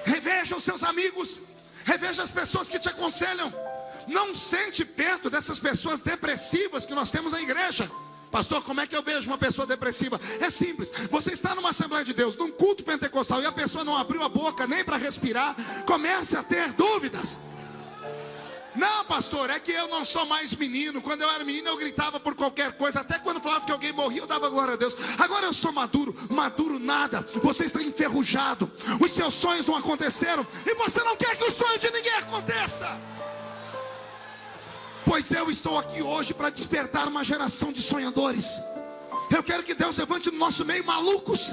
Reveja os seus amigos, reveja as pessoas que te aconselham. Não sente perto dessas pessoas depressivas que nós temos na igreja. Pastor, como é que eu vejo uma pessoa depressiva? É simples: você está numa Assembleia de Deus, num culto pentecostal, e a pessoa não abriu a boca nem para respirar, comece a ter dúvidas. Não, pastor, é que eu não sou mais menino. Quando eu era menino eu gritava por qualquer coisa, até quando falava que alguém morria eu dava glória a Deus. Agora eu sou maduro. Maduro nada, você está enferrujado, os seus sonhos não aconteceram, e você não quer que o sonho de ninguém aconteça. Pois eu estou aqui hoje para despertar uma geração de sonhadores. Eu quero que Deus levante no nosso meio malucos.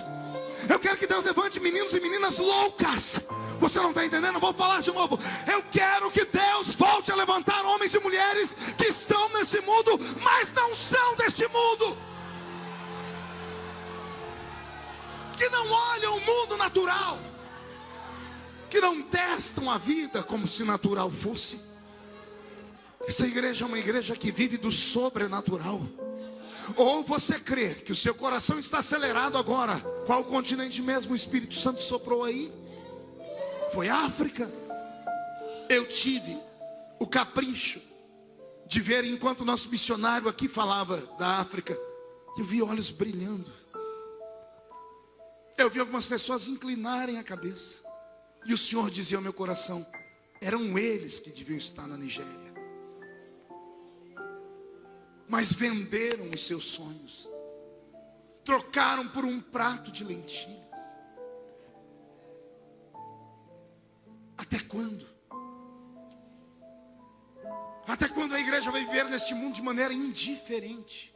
Eu quero que Deus levante meninos e meninas loucas. Você não está entendendo? Eu vou falar de novo. Eu quero que Deus volte a levantar homens e mulheres que estão nesse mundo, mas não são deste mundo, que não olham o mundo natural, que não testam a vida como se natural fosse. Esta igreja é uma igreja que vive do sobrenatural. Ou você crê que o seu coração está acelerado agora? Qual continente mesmo o Espírito Santo soprou aí? Foi África. Eu tive o capricho de ver, enquanto o nosso missionário aqui falava da África, eu vi olhos brilhando. Eu vi algumas pessoas inclinarem a cabeça, e o Senhor dizia ao meu coração: eram eles que deviam estar na Nigéria. Mas venderam os seus sonhos, trocaram por um prato de lentilhas. Até quando? Até quando a igreja vai viver neste mundo de maneira indiferente?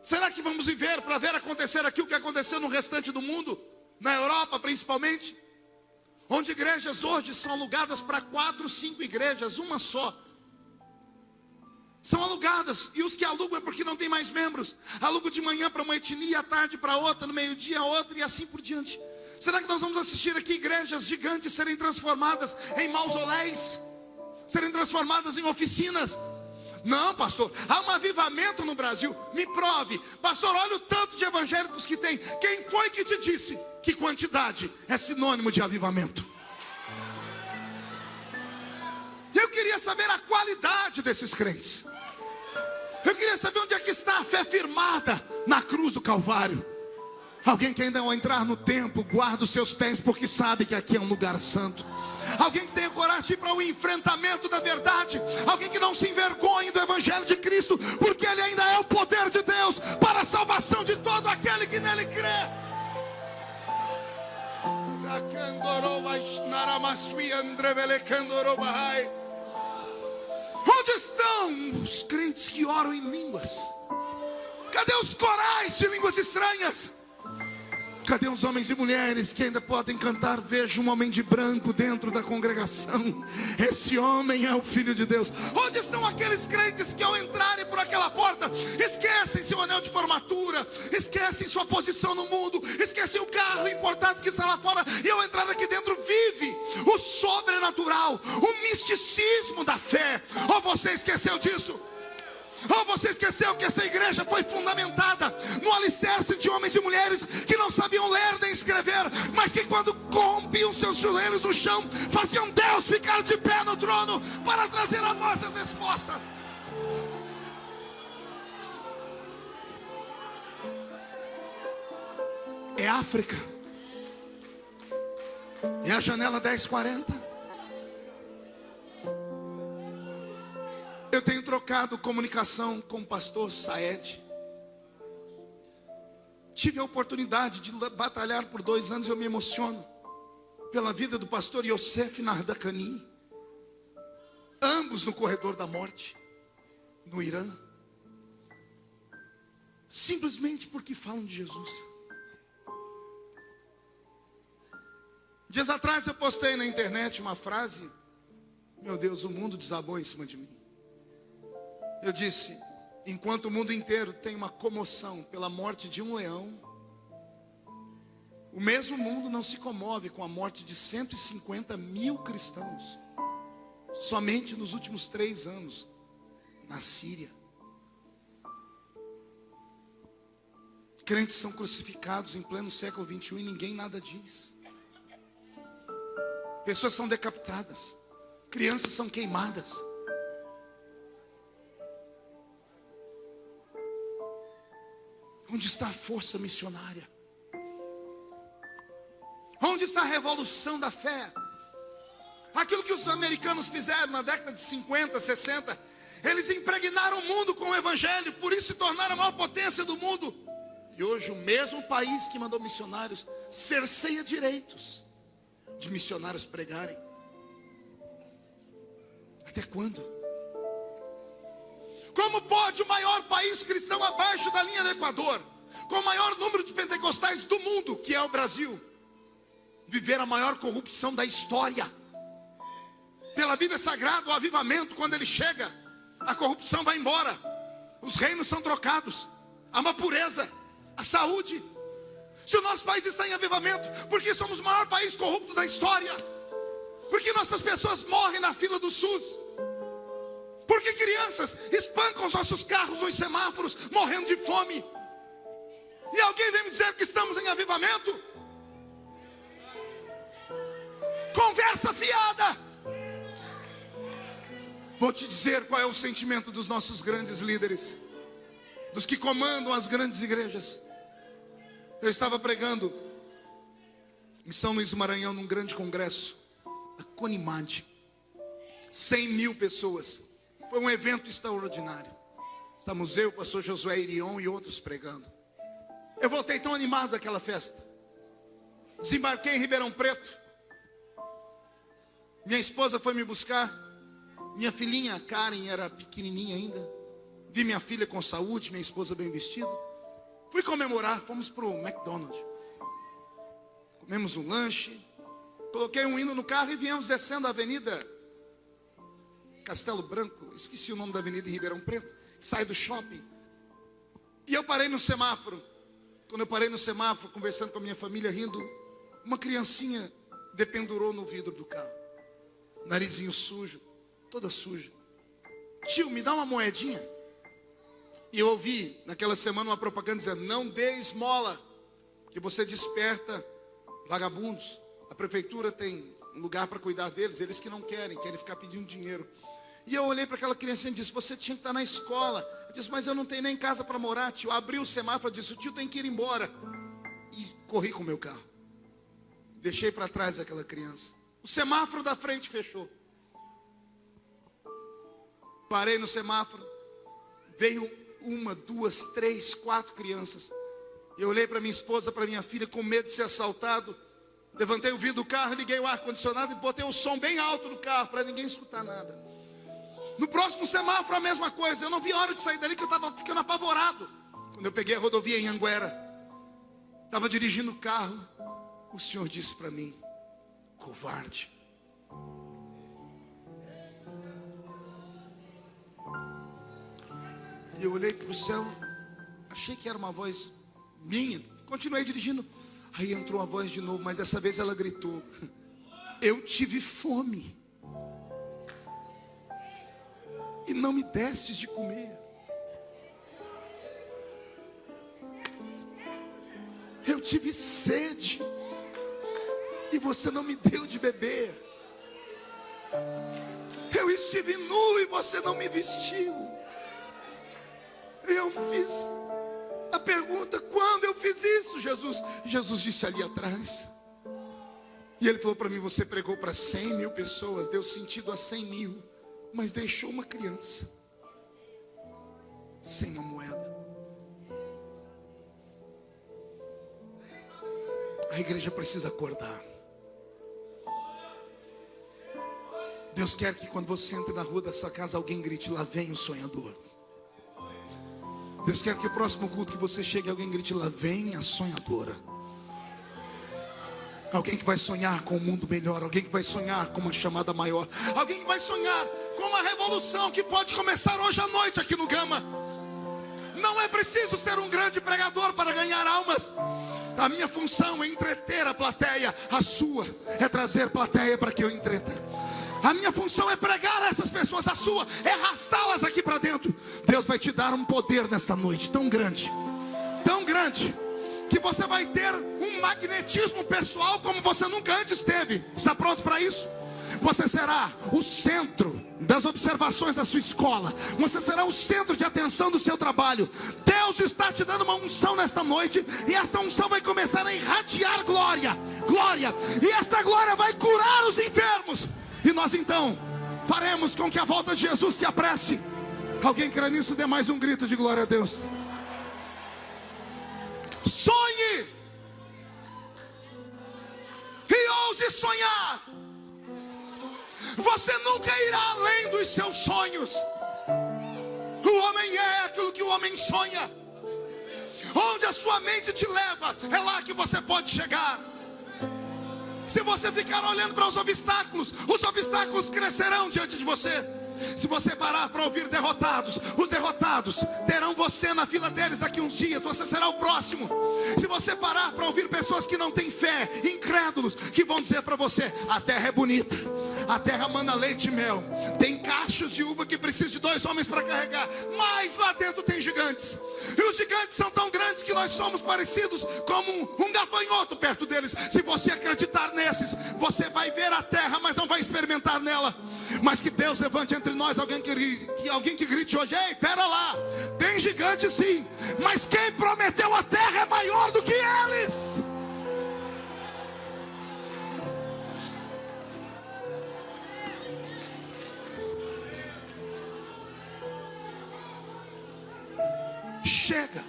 Será que vamos viver para ver acontecer aqui o que aconteceu no restante do mundo? Na Europa principalmente, onde igrejas hoje são alugadas para 4, 5 igrejas, uma só. São alugadas, e os que alugam é porque não tem mais membros. Alugam de manhã para uma etnia, à tarde para outra, no meio-dia outra, e assim por diante. Será que nós vamos assistir aqui igrejas gigantes serem transformadas em mausoléus, serem transformadas em oficinas? Não, pastor, há um avivamento no Brasil. Me prove. Pastor, olha o tanto de evangélicos que tem. Quem foi que te disse que quantidade é sinônimo de avivamento? Eu queria saber a qualidade desses crentes. Eu queria saber onde é que está a fé firmada na cruz do Calvário. Alguém que ainda ao entrar no templo guarda os seus pés porque sabe que aqui é um lugar santo. Alguém que tenha coragem de ir para o enfrentamento da verdade. Alguém que não se envergonhe do evangelho de Cristo, porque ele ainda é o poder de Deus para a salvação de todo aquele que nele crê. Onde estão os crentes que oram em línguas? Cadê os corais de línguas estranhas? Cadê os homens e mulheres que ainda podem cantar? Vejo um homem de branco dentro da congregação. Esse homem é o Filho de Deus. Onde estão aqueles crentes que ao entrarem por aquela porta esquecem seu anel de formatura, esquecem sua posição no mundo, esquecem o carro importado que está lá fora, e ao entrar aqui dentro vive o sobrenatural, o misticismo da fé? Ou você esqueceu disso? Ou você esqueceu que essa igreja foi fundamentada no alicerce de homens e mulheres que não sabiam ler nem escrever, mas que quando corrompiam seus joelhos no chão, faziam Deus ficar de pé no trono para trazer a nós as respostas? É África. É a janela 1040. Eu tenho trocado comunicação com o pastor Saed. Tive a oportunidade de batalhar por 2 anos. Eu me emociono pela vida do pastor Yosef Nardakani, ambos no corredor da morte, no Irã, simplesmente porque falam de Jesus. Dias atrás eu postei na internet uma frase. Meu Deus, o mundo desabou em cima de mim. Eu disse: enquanto o mundo inteiro tem uma comoção pela morte de um leão, o mesmo mundo não se comove com a morte de 150 mil cristãos, somente nos últimos 3 anos, na Síria. Crentes são crucificados em pleno século 21 e ninguém nada diz. Pessoas são decapitadas, crianças são queimadas. Onde está a força missionária? Onde está a revolução da fé? Aquilo que os americanos fizeram na década de 50, 60, eles impregnaram o mundo com o evangelho, por isso se tornaram a maior potência do mundo. E hoje o mesmo país que mandou missionários cerceia direitos de missionários pregarem. Até quando? Como pode o maior país cristão abaixo da linha do Equador, com o maior número de pentecostais do mundo, que é o Brasil, viver a maior corrupção da história? Pela Bíblia Sagrada, o avivamento, quando ele chega, a corrupção vai embora, os reinos são trocados, há uma pureza, a saúde. Se o nosso país está em avivamento, porque somos o maior país corrupto da história, porque nossas pessoas morrem na fila do SUS, porque crianças espancam os nossos carros nos semáforos, morrendo de fome, e alguém vem me dizer que estamos em avivamento? Conversa fiada. Vou te dizer qual é o sentimento dos nossos grandes líderes, dos que comandam as grandes igrejas. Eu estava pregando em São Luís do Maranhão, num grande congresso, a Conimad, 100 mil pessoas. Foi um evento extraordinário. Estamos eu, o pastor Josué Irion e outros pregando. Eu voltei tão animado daquela festa. Desembarquei em Ribeirão Preto. Minha esposa foi me buscar. Minha filhinha Karen era pequenininha ainda. Vi minha filha com saúde, minha esposa bem vestida. Fui comemorar, fomos para o McDonald's. Comemos um lanche. Coloquei um hino no carro e viemos descendo a avenida Castelo Branco. Esqueci o nome da avenida em Ribeirão Preto. Sai do shopping. E eu parei no semáforo. Quando eu parei no semáforo, conversando com a minha família, rindo, uma criancinha dependurou no vidro do carro, narizinho sujo, toda suja. Tio, me dá uma moedinha. E eu ouvi naquela semana uma propaganda dizendo: não dê esmola, que você desperta vagabundos. A prefeitura tem um lugar para cuidar deles, eles que não querem ficar pedindo dinheiro. E eu olhei para aquela criancinha e disse: você tinha que estar na escola. Eu disse: mas eu não tenho nem casa para morar, tio. Abri o semáforo e disse: o tio tem que ir embora. E corri com o meu carro, deixei para trás aquela criança. O semáforo da frente fechou. Parei no semáforo, veio 1, 2, 3, 4 crianças. Eu olhei para minha esposa, para minha filha, com medo de ser assaltado. Levantei o vidro do carro, liguei o ar-condicionado e botei o som bem alto no carro, para ninguém escutar nada. No próximo semáforo a mesma coisa. Eu não vi a hora de sair dali, que eu estava ficando apavorado. Quando eu peguei a rodovia em Anguera, estava dirigindo o carro, o Senhor disse para mim: covarde. E eu olhei para o céu, achei que era uma voz minha, continuei dirigindo. Aí entrou a voz de novo, mas dessa vez ela gritou: eu tive fome e não me destes de comer. Eu tive sede e você não me deu de beber. Eu estive nu e você não me vestiu. Eu fiz a pergunta: quando eu fiz isso, Jesus? Jesus disse: ali atrás. E ele falou para mim: você pregou para 100.000 pessoas, deu sentido a 100.000, mas deixou uma criança sem uma moeda. A igreja precisa acordar. Deus quer que quando você entra na rua da sua casa, alguém grite: lá vem o sonhador. Deus quer que o próximo culto que você chegue, alguém grite: lá vem a sonhadora. Alguém que vai sonhar com um mundo melhor, alguém que vai sonhar com uma chamada maior, alguém que vai sonhar com uma revolução que pode começar hoje à noite aqui no Gama. Não é preciso ser um grande pregador para ganhar almas. A minha função é entreter a plateia, a sua é trazer plateia para que eu entreta. A minha função é pregar a essas pessoas, a sua é arrastá-las aqui para dentro. Deus vai te dar um poder nesta noite tão grande, que você vai ter um magnetismo pessoal como você nunca antes teve. Está pronto para isso? Você será o centro das observações da sua escola. Você será o centro de atenção do seu trabalho. Deus está te dando uma unção nesta noite, e esta unção vai começar a irradiar glória. E esta glória vai curar os enfermos. E nós então faremos com que a volta de Jesus se apresse. Alguém crê nisso? Dê mais um grito de glória a Deus. Sonhe e ouse sonhar. Você nunca irá além dos seus sonhos. O homem é aquilo que o homem sonha. Onde a sua mente te leva, é lá que você pode chegar. Se você ficar olhando para os obstáculos crescerão diante de você. Se você parar para ouvir derrotados, os derrotados terão você na fila deles daqui uns dias. Você será o próximo. Se você parar para ouvir pessoas que não têm fé, incrédulos, que vão dizer para você: a terra é bonita, a terra manda leite e mel, tem cachos de uva que precisa de 2 homens para carregar, mas lá dentro tem gigantes. E os gigantes são tão grandes que nós somos parecidos como um gafanhoto perto deles. Se você acreditar nesses, você vai ver a terra, mas não vai experimentar nela. Mas que Deus levante entre nós alguém que grite hoje: ei, pera lá, tem gigante sim, mas quem prometeu a terra é maior do que eles. Chega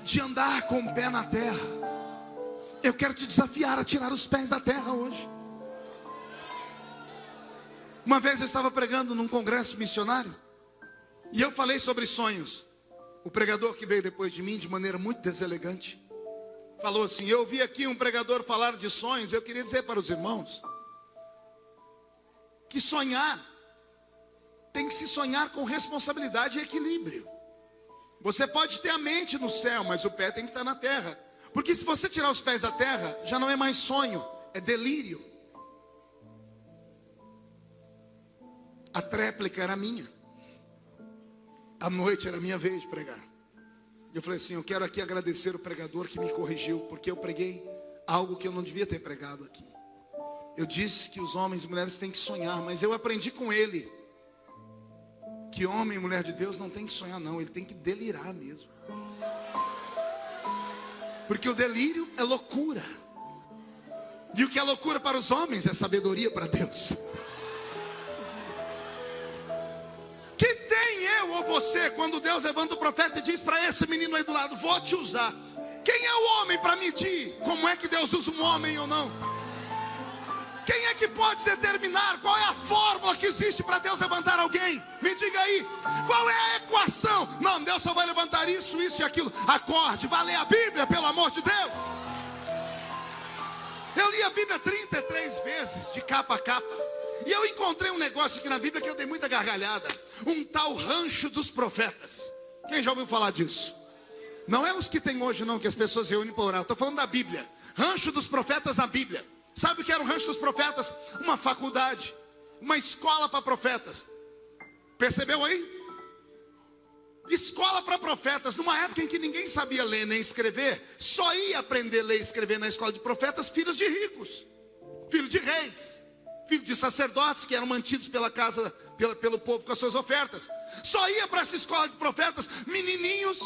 de andar com o pé na terra. Eu quero te desafiar a tirar os pés da terra hoje. Uma vez eu estava pregando num congresso missionário, e eu falei sobre sonhos. O pregador que veio depois de mim, de maneira muito deselegante, falou assim: eu ouvi aqui um pregador falar de sonhos. Eu queria dizer para os irmãos que sonhar tem que se sonhar com responsabilidade e equilíbrio. Você pode ter a mente no céu, mas o pé tem que estar na terra. Porque se você tirar os pés da terra, já não é mais sonho, é delírio. A tréplica era minha. À noite era minha vez de pregar. Eu falei assim, eu quero aqui agradecer o pregador que me corrigiu, porque eu preguei algo que eu não devia ter pregado aqui. Eu disse que os homens e mulheres têm que sonhar, mas eu aprendi com ele que homem e mulher de Deus não tem que sonhar não, ele tem que delirar mesmo. Porque o delírio é loucura. E o que é loucura para os homens é sabedoria para Deus. Que tem eu ou você quando Deus levanta o profeta e diz para esse menino aí do lado, vou te usar. Quem é o homem para medir como é que Deus usa um homem ou não? Quem é que pode determinar qual é a fórmula que existe para Deus levantar alguém? Me diga aí, qual é a equação? Não, Deus só vai levantar isso, isso e aquilo. Acorde, vá ler a Bíblia, pelo amor de Deus. Eu li a Bíblia 33 vezes, de capa a capa. E eu encontrei um negócio aqui na Bíblia que eu dei muita gargalhada. Um tal rancho dos profetas. Quem já ouviu falar disso? Não é os que tem hoje não, que as pessoas se reúnem para orar. Estou falando da Bíblia. Rancho dos profetas na Bíblia. Sabe o que era o rancho dos profetas? Uma faculdade, uma escola para profetas. Percebeu aí? Escola para profetas. Numa época em que ninguém sabia ler nem escrever, só ia aprender a ler e escrever na escola de profetas filhos de ricos, filhos de reis, filhos de sacerdotes que eram mantidos pela casa, pelo povo com as suas ofertas. Só ia para essa escola de profetas menininhos,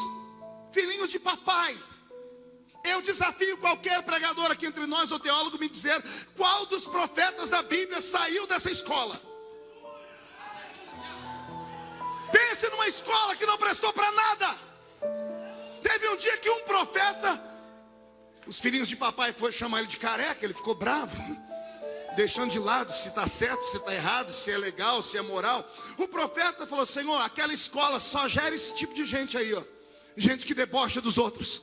filhinhos de papai. Eu desafio qualquer pregador aqui entre nós ou teólogo me dizer qual dos profetas da Bíblia saiu dessa escola. Pense numa escola que não prestou para nada. Teve um dia que um profeta, os filhinhos de papai foram chamar ele de careca, ele ficou bravo, deixando de lado se está certo, se está errado, se é legal, se é moral. O profeta falou, Senhor, aquela escola só gera esse tipo de gente aí, ó. Gente que debocha dos outros.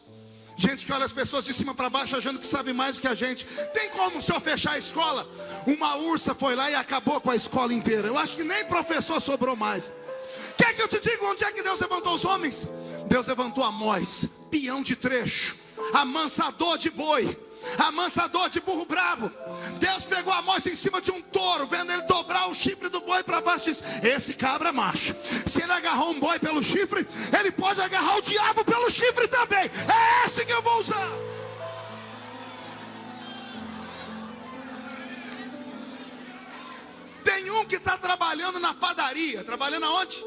Gente que olha as pessoas de cima para baixo achando que sabe mais do que a gente. Tem como o senhor fechar a escola? Uma ursa foi lá e acabou com a escola inteira. Eu acho que nem professor sobrou mais. Quer que eu te diga onde é que Deus levantou os homens? Deus levantou Amós, peão de trecho, amansador de boi, amansador de burro bravo. Deus pegou Amós em cima de um touro, vendo ele dobrar o chifre do boi para baixo, disse, esse cabra é macho. Se ele agarrou um boi pelo chifre, ele pode agarrar o diabo pelo chifre também. É esse que eu vou usar. Tem um que está trabalhando na padaria. Trabalhando aonde?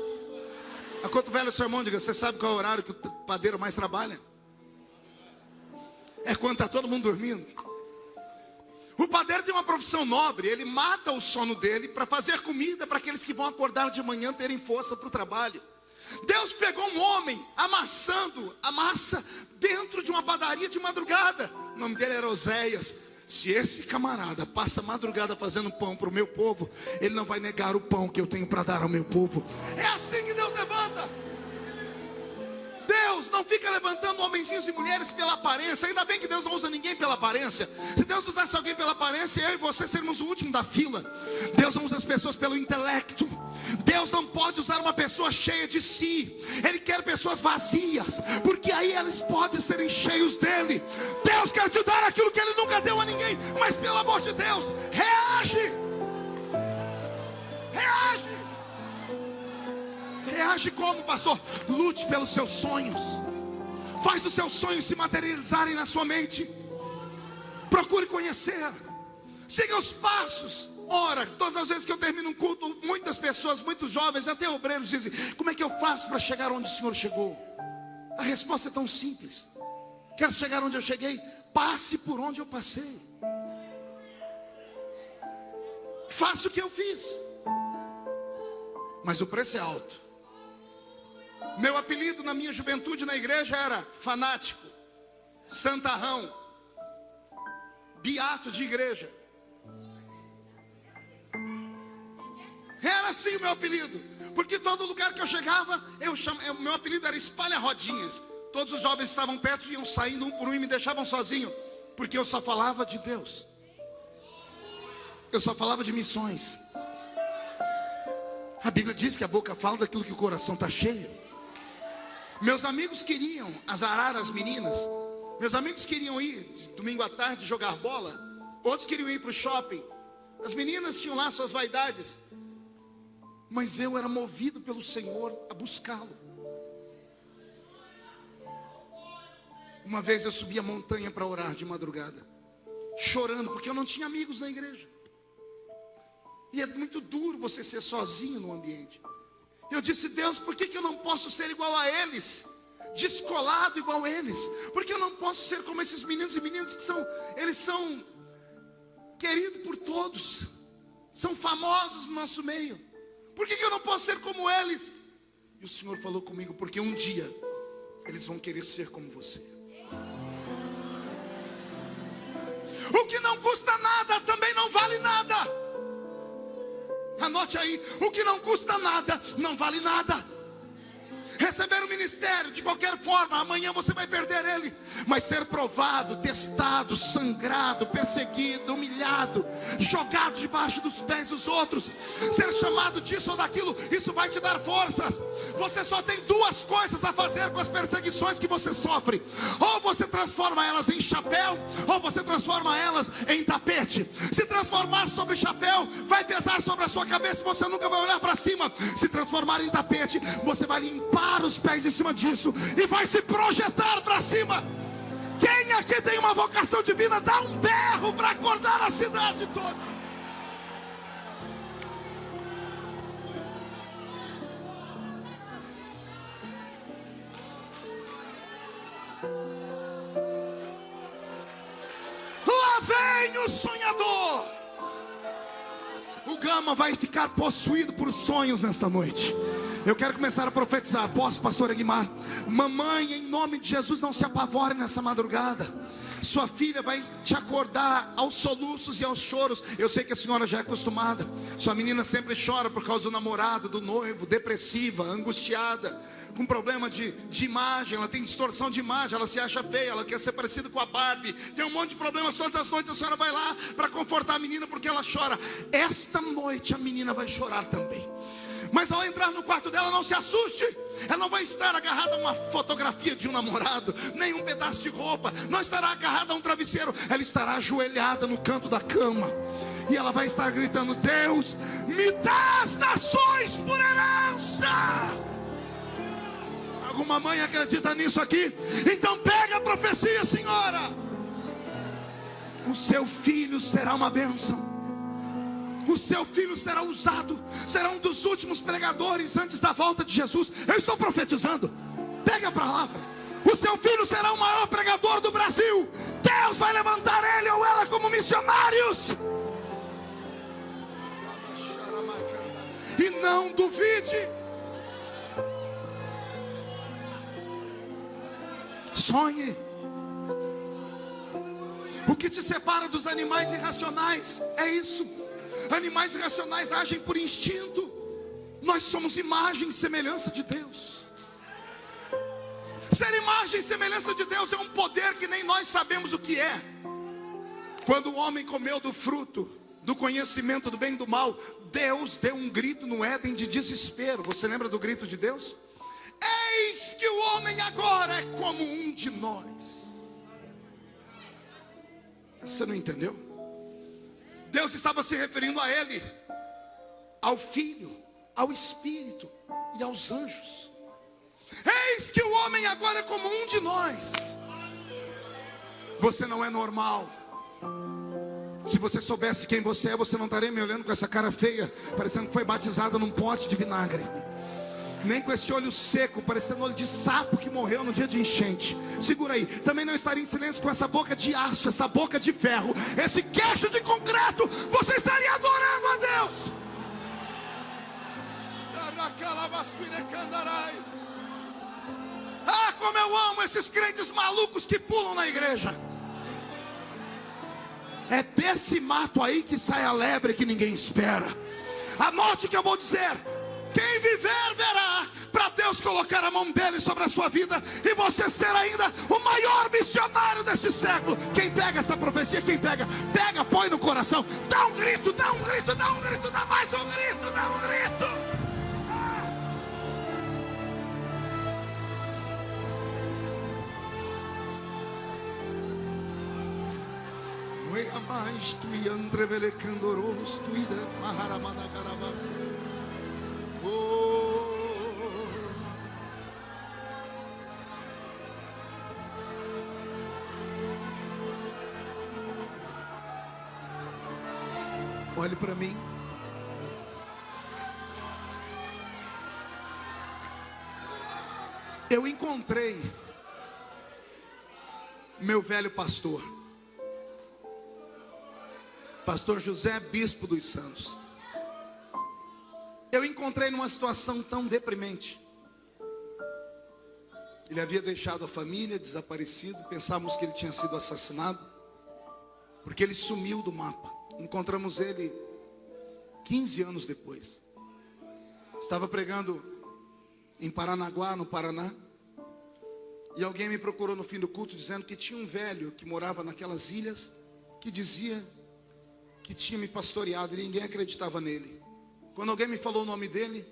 A quanto velho o seu irmão, diga, você sabe qual é o horário que o padeiro mais trabalha? É quando está todo mundo dormindo. O padeiro tem uma profissão nobre. Ele mata o sono dele para fazer comida para aqueles que vão acordar de manhã terem força para o trabalho. Deus pegou um homem amassando a massa dentro de uma padaria de madrugada. O nome dele era Oséias. Se esse camarada passa a madrugada fazendo pão para o meu povo, ele não vai negar o pão que eu tenho para dar ao meu povo. É assim que Deus levanta. Deus não fica levantando homenzinhos e mulheres pela aparência. Ainda bem que Deus não usa ninguém pela aparência. Se Deus usasse alguém pela aparência, eu e você seríamos o último da fila. Deus não usa as pessoas pelo intelecto. Deus não pode usar uma pessoa cheia de si. Ele quer pessoas vazias, porque aí eles podem serem cheios dele. Deus quer te dar aquilo que ele nunca deu a ninguém. Mas pelo amor de Deus, reage. Reage. Reage como, pastor? Lute pelos seus sonhos. Faz os seus sonhos se materializarem na sua mente. Procure conhecer. Siga os passos. Ora, todas as vezes que eu termino um culto, muitas pessoas, muitos jovens, até obreiros dizem, como é que eu faço para chegar onde o Senhor chegou? A resposta é tão simples. Quero chegar onde eu cheguei? Passe por onde eu passei. Faça o que eu fiz. Mas o preço é alto. Meu apelido na minha juventude na igreja era fanático, santarrão, beato de igreja. Era assim o meu apelido, porque todo lugar que eu chegava, meu apelido era espalha-rodinhas. Todos os jovens estavam perto, iam saindo um por um e me deixavam sozinho, porque eu só falava de Deus. Eu só falava de missões. A Bíblia diz que a boca fala daquilo que o coração está cheio. Meus amigos queriam azarar as meninas, Meus amigos queriam ir domingo à tarde jogar bola, outros queriam ir para o shopping. As meninas tinham lá suas vaidades, mas eu era movido pelo Senhor a buscá-lo. Uma vez eu subi a montanha para orar de madrugada, chorando, porque eu não tinha amigos na igreja. E é muito duro você ser sozinho no ambiente. Eu disse: Deus, por que eu não posso ser igual a eles? Descolado igual a eles? Porque eu não posso ser como esses meninos e meninas que eles são queridos por todos, são famosos no nosso meio. Por que eu não posso ser como eles? E o Senhor falou comigo: porque um dia eles vão querer ser como você. O que não custa nada também não vale nada. Anote aí: o que não custa nada não vale nada. Receber o ministério de qualquer forma, amanhã você vai perder ele. Mas ser provado, testado, sangrado, perseguido, humilhado, jogado debaixo dos pés dos outros, ser chamado disso ou daquilo, isso vai te dar forças. Você só tem duas coisas a fazer com as perseguições que você sofre: ou você transforma elas em chapéu, ou você transforma elas em tapete. Se transformar sobre chapéu, vai pesar sobre a sua cabeça e você nunca vai olhar para cima. Se transformar em tapete, você vai limpar os pés em cima disso e vai se projetar para cima. Quem aqui tem uma vocação divina, dá um berro para acordar a cidade toda. Lá vem o sonhador. O Gama vai ficar possuído por sonhos nesta noite. Eu quero começar a profetizar. Posso, pastor Aguimar? Mamãe, em nome de Jesus, não se apavore nessa madrugada. Sua filha vai te acordar aos soluços e aos choros. Eu sei que a senhora já é acostumada. Sua menina sempre chora por causa do namorado, do noivo, depressiva, angustiada, com problema de imagem. Ela tem distorção de imagem, ela se acha feia, ela quer ser parecida com a Barbie. Tem um monte de problemas. Todas as noites a senhora vai lá para confortar a menina porque ela chora. Esta noite a menina vai chorar também. Mas ao entrar no quarto dela, não se assuste. Ela não vai estar agarrada a uma fotografia de um namorado, nem um pedaço de roupa. Não estará agarrada a um travesseiro. Ela estará ajoelhada no canto da cama. E ela vai estar gritando: Deus, me dá as nações por herança. Alguma mãe acredita nisso aqui? Então pega a profecia, senhora. O seu filho será uma bênção. O seu filho será usado, será um dos últimos pregadores antes da volta de Jesus. Eu estou profetizando. Pega a palavra. O seu filho será o maior pregador do Brasil. Deus vai levantar ele ou ela como missionários. E não duvide. Sonhe. O que te separa dos animais irracionais é isso. Animais irracionais agem por instinto. Nós somos imagem e semelhança de Deus. Ser imagem e semelhança de Deus é um poder que nem nós sabemos o que é. Quando o homem comeu do fruto do conhecimento do bem e do mal, Deus deu um grito no Éden de desespero. Você lembra do grito de Deus? Eis que o homem agora é como um de nós. Você não entendeu? Deus estava se referindo a ele, ao Filho, ao Espírito e aos anjos. Eis que o homem agora é como um de nós. Você não é normal. Se você soubesse quem você é, você não estaria me olhando com essa cara feia, parecendo que foi batizada num pote de vinagre. Nem com esse olho seco, parecendo olho de sapo que morreu no dia de enchente. Segura aí. Também não estaria em silêncio com essa boca de aço, essa boca de ferro, esse queixo de concreto. Você estaria adorando a Deus. Ah, como eu amo esses crentes malucos que pulam na igreja. É desse mato aí que sai a lebre que ninguém espera. Anote o que eu vou dizer. Quem viver verá, para Deus colocar a mão dele sobre a sua vida e você ser ainda o maior missionário deste século. Quem pega essa profecia? Quem pega? Pega, põe no coração. Dá um grito, dá um grito, dá um grito, dá mais um grito, dá um grito. a mais tu e andrevele candoros tu ida maharamada carabasas. Olhe para mim. Eu encontrei meu velho pastor, pastor José, bispo dos Santos. Eu encontrei numa situação tão deprimente. Ele havia deixado a família, desaparecido. Pensávamos que ele tinha sido assassinado, porque ele sumiu do mapa. Encontramos ele 15 anos depois. Estava pregando em Paranaguá, no Paraná, e alguém me procurou no fim do culto dizendo que tinha um velho que morava naquelas ilhas, que dizia que tinha me pastoreado, e ninguém acreditava nele. Quando alguém me falou o nome dele,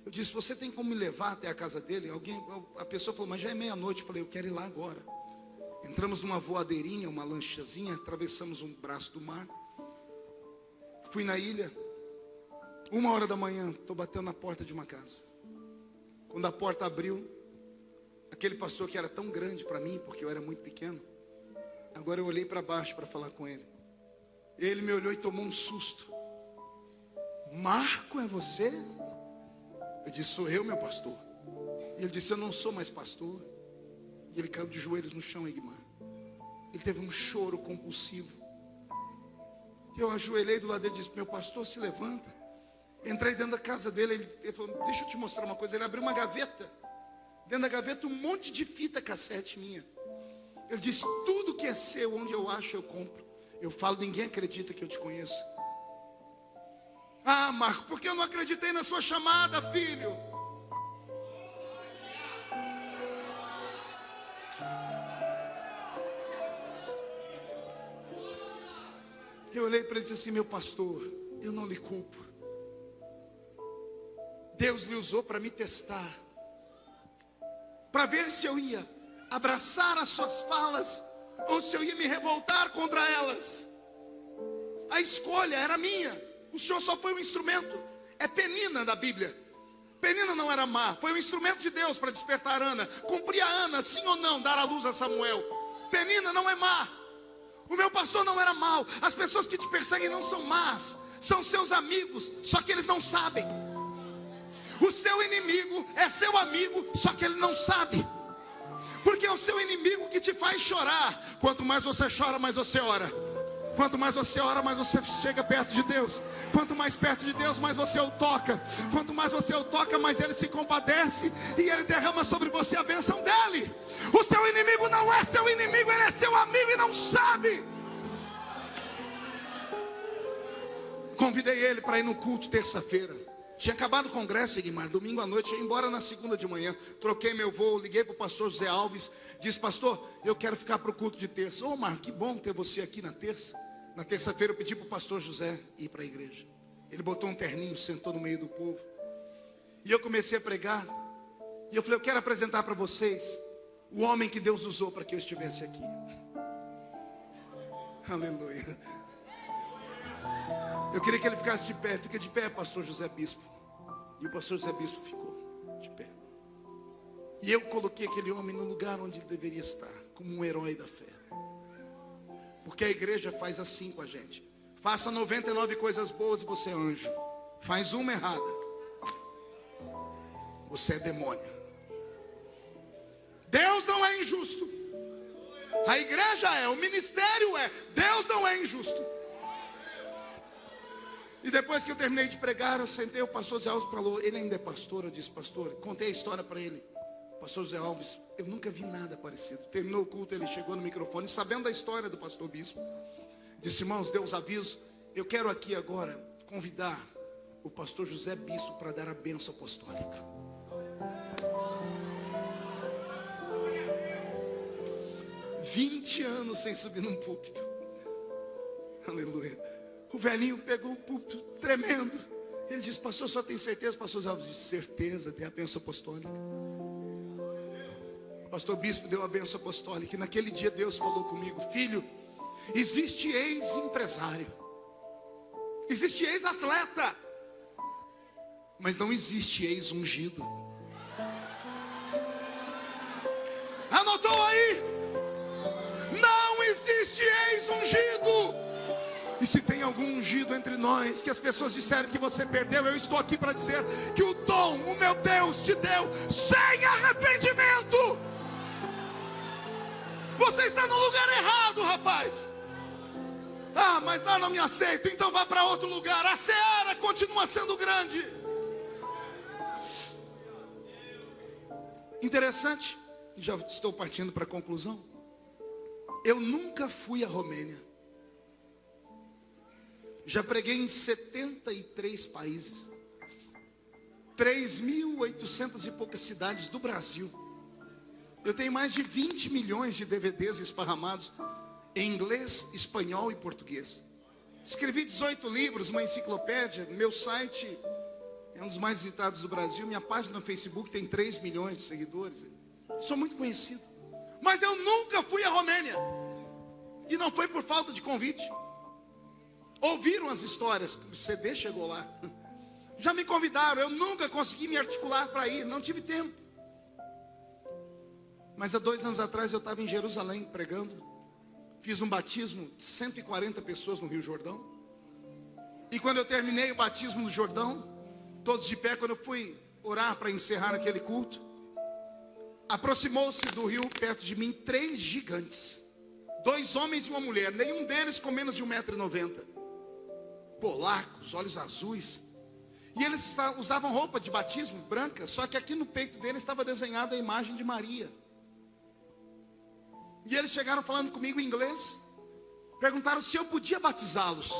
eu disse: você tem como me levar até a casa dele? A pessoa falou: mas já é meia-noite. Eu falei: eu quero ir lá agora. Entramos numa voadeirinha, uma lanchazinha, atravessamos um braço do mar. Fui na ilha, 1h da manhã, estou batendo na porta de uma casa. Quando a porta abriu, aquele pastor que era tão grande para mim, porque eu era muito pequeno, agora eu olhei para baixo para falar com ele. Ele me olhou e tomou um susto. Marco, é você? Eu disse: sou eu, meu pastor. E ele disse: eu não sou mais pastor. E ele caiu de joelhos no chão, Egmar. Ele teve um choro compulsivo. Eu ajoelhei do lado dele e disse: meu pastor, se levanta. Entrei dentro da casa dele. Ele falou: deixa eu te mostrar uma coisa. Ele abriu uma gaveta. Dentro da gaveta, um monte de fita cassete minha. Ele disse: tudo que é seu, onde eu acho, eu compro. Eu falo: ninguém acredita que eu te conheço. Ah, Marco, porque eu não acreditei na sua chamada, filho. Eu olhei para ele e disse assim: meu pastor, eu não lhe culpo. Deus lhe usou para me testar, para ver se eu ia abraçar as suas falas ou se eu ia me revoltar contra elas. A escolha era minha. O Senhor só foi um instrumento. É Penina da Bíblia. Penina não era má, foi um instrumento de Deus para despertar Ana. Cumpria Ana, sim ou não, dar a luz a Samuel. Penina não é má. O meu pastor não era mau. As pessoas que te perseguem não são más, são seus amigos, só que eles não sabem. O seu inimigo é seu amigo, só que ele não sabe. Porque é o seu inimigo que te faz chorar. Quanto mais você chora, mais você ora. Quanto mais você ora, mais você chega perto de Deus. Quanto mais perto de Deus, mais você o toca. Quanto mais você o toca, mais ele se compadece e ele derrama sobre você a bênção dele. O seu inimigo não é seu inimigo, ele é seu amigo e não sabe. Convidei ele para ir no culto terça-feira. Tinha acabado o congresso, Guimar, domingo à noite, eu ia embora na segunda de manhã. Troquei meu voo, liguei para o pastor José Alves. Disse: pastor, eu quero ficar para o culto de terça. Ô, Marco, que bom ter você aqui na terça. Na terça-feira eu pedi para o pastor José ir para a igreja. Ele botou um terninho, sentou no meio do povo. E eu comecei a pregar. E eu falei: eu quero apresentar para vocês o homem que Deus usou para que eu estivesse aqui. Aleluia. Eu queria que ele ficasse de pé. Fica de pé, pastor José Bispo. E o pastor José Bispo ficou de pé. E eu coloquei aquele homem no lugar onde ele deveria estar, como um herói da fé. Porque a igreja faz assim com a gente. Faça 99 coisas boas e você é anjo. Faz uma errada, você é demônio. Deus não é injusto. A igreja é, o ministério é. Deus não é injusto. E depois que eu terminei de pregar, eu sentei, o pastor Zé Alves falou: ele ainda é pastor? Eu disse: pastor, contei a história para ele. Pastor Zé Alves, eu nunca vi nada parecido. Terminou o culto, ele chegou no microfone, sabendo da história do pastor Bispo. Disse: irmãos, Deus aviso, eu quero aqui agora convidar o pastor José Bispo para dar a bênção apostólica. "20 anos sem subir num púlpito." Aleluia. O velhinho pegou o púlpito tremendo. Ele disse: pastor, só tem certeza? Pastor Zé Alves disse: certeza, dê a bênção apostólica. Pastor Bispo deu a bênção apostólica. E naquele dia Deus falou comigo: filho, Existe ex-empresário, existe ex-atleta, mas não existe ex-ungido. Anotou aí? Não existe ex-ungido. E se tem algum ungido entre nós, que as pessoas disseram que você perdeu, eu estou aqui para dizer que o dom, o meu Deus te deu sem arrependimento. Você está no lugar errado, rapaz. Ah, mas lá não me aceito, então vá para outro lugar. A seara continua sendo grande. Interessante, já estou partindo para a conclusão. Eu nunca fui à Romênia. Já preguei em 73 países, 3.800 e poucas cidades do Brasil. Eu tenho mais de 20 milhões de DVDs esparramados em inglês, espanhol e português. Escrevi 18 livros, uma enciclopédia. Meu site é um dos mais visitados do Brasil. Minha página no Facebook tem 3 milhões de seguidores. Sou muito conhecido. Mas eu nunca fui à Romênia. E não foi por falta de convite. Ouviram as histórias, o CD chegou lá. Já me convidaram, eu nunca consegui me articular para ir, não tive tempo. Mas há 2 anos atrás eu estava em Jerusalém pregando. Fiz um batismo de 140 pessoas no Rio Jordão. E quando eu terminei o batismo no Jordão, todos de pé, quando eu fui orar para encerrar aquele culto, aproximou-se do rio perto de mim 3 gigantes. 2 homens e uma mulher, nenhum deles com menos de 1,90 m. Polacos, olhos azuis. E eles usavam roupa de batismo branca, só que aqui no peito deles estava desenhada a imagem de Maria. E eles chegaram falando comigo em inglês, perguntaram se eu podia batizá-los.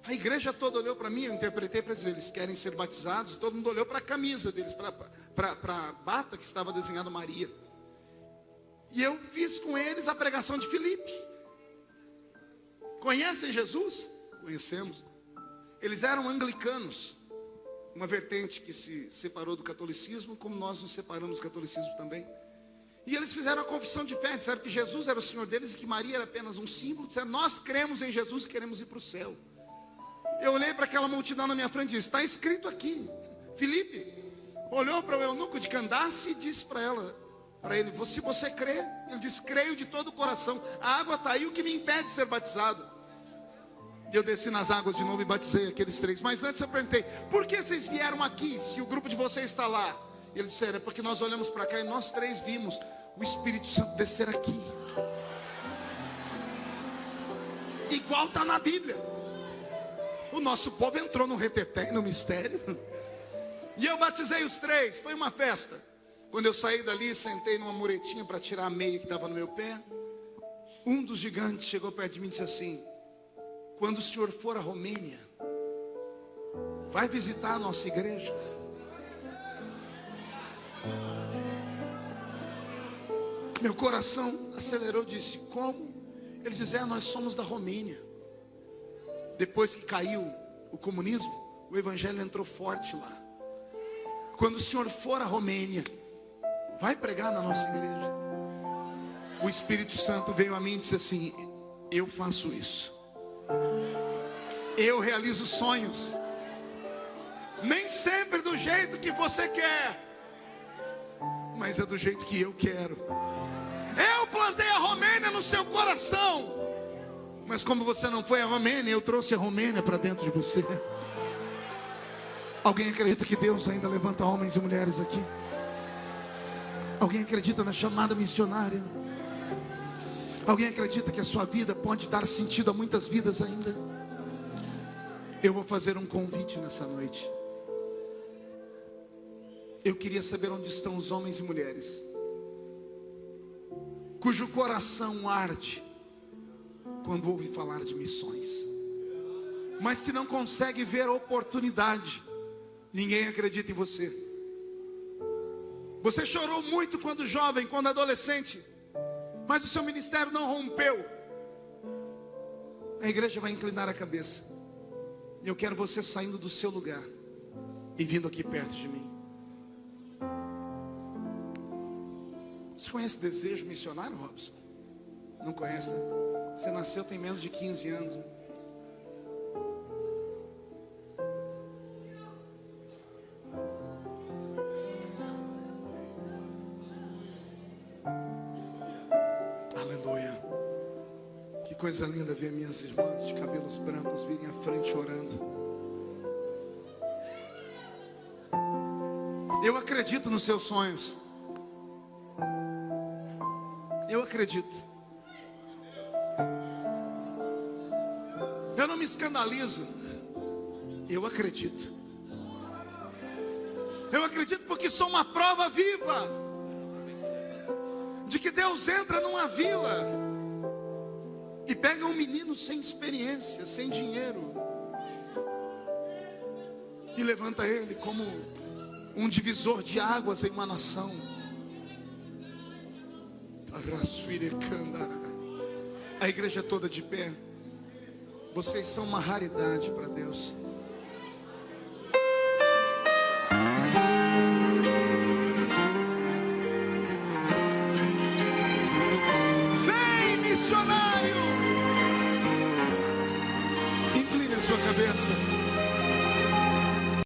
A igreja toda olhou para mim, eu interpretei para eles querem ser batizados. Todo mundo olhou para a camisa deles, para a bata que estava desenhada Maria. E eu fiz com eles a pregação de Filipe. Conhecem Jesus? Conhecemos. Eles eram anglicanos, uma vertente que se separou do catolicismo, como nós nos separamos do catolicismo também. E eles fizeram a confissão de fé, disseram que Jesus era o Senhor deles e que Maria era apenas um símbolo. Disseram, nós cremos em Jesus e queremos ir para o céu. Eu olhei para aquela multidão na minha frente e disse, está escrito aqui. Filipe olhou para o eunuco de Candace e disse para ele, se você crê, ele disse, creio de todo o coração. A água está aí, o que me impede de ser batizado? E eu desci nas águas de novo e batizei aqueles 3. Mas antes eu perguntei, por que vocês vieram aqui se o grupo de vocês está lá? E eles disseram, é porque nós olhamos para cá e nós 3 vimos o Espírito Santo descer aqui. Igual está na Bíblia. O nosso povo entrou no reteté, no mistério. E eu batizei os 3, foi uma festa. Quando eu saí dali, sentei numa muretinha para tirar a meia que estava no meu pé. Um dos gigantes chegou perto de mim e disse assim, quando o senhor for à Romênia, vai visitar a nossa igreja? Meu coração acelerou, disse, como? Ele disse, nós somos da Romênia. Depois que caiu o comunismo, o evangelho entrou forte lá. Quando o senhor for à Romênia, vai pregar na nossa igreja. O Espírito Santo veio a mim e disse assim, eu faço isso. Eu realizo sonhos. Nem sempre do jeito que você quer, mas é do jeito que eu quero. Eu plantei a Romênia no seu coração, mas como você não foi à Romênia, eu trouxe a Romênia para dentro de você. Alguém acredita que Deus ainda levanta homens e mulheres aqui? Alguém acredita na chamada missionária? Alguém acredita que a sua vida pode dar sentido a muitas vidas ainda? Eu vou fazer um convite nessa noite. Eu queria saber onde estão os homens e mulheres cujo coração arde quando ouve falar de missões, mas que não consegue ver a oportunidade. Ninguém acredita em você. Você chorou muito quando jovem, quando adolescente, mas o seu ministério não rompeu. A igreja vai inclinar a cabeça. Eu quero você saindo do seu lugar e vindo aqui perto de mim. Você conhece Desejo Missionário, Robson? Não conhece, né? Você nasceu tem menos de 15 anos. Né? Aleluia. Que coisa linda ver minhas irmãs de cabelos brancos virem à frente orando. Eu acredito nos seus sonhos. Eu acredito. Eu não me escandalizo. Eu acredito. Eu acredito porque sou uma prova viva de que Deus entra numa vila e pega um menino sem experiência, sem dinheiro, e levanta ele como um divisor de águas em uma nação. A igreja toda de pé. Vocês são uma raridade para Deus.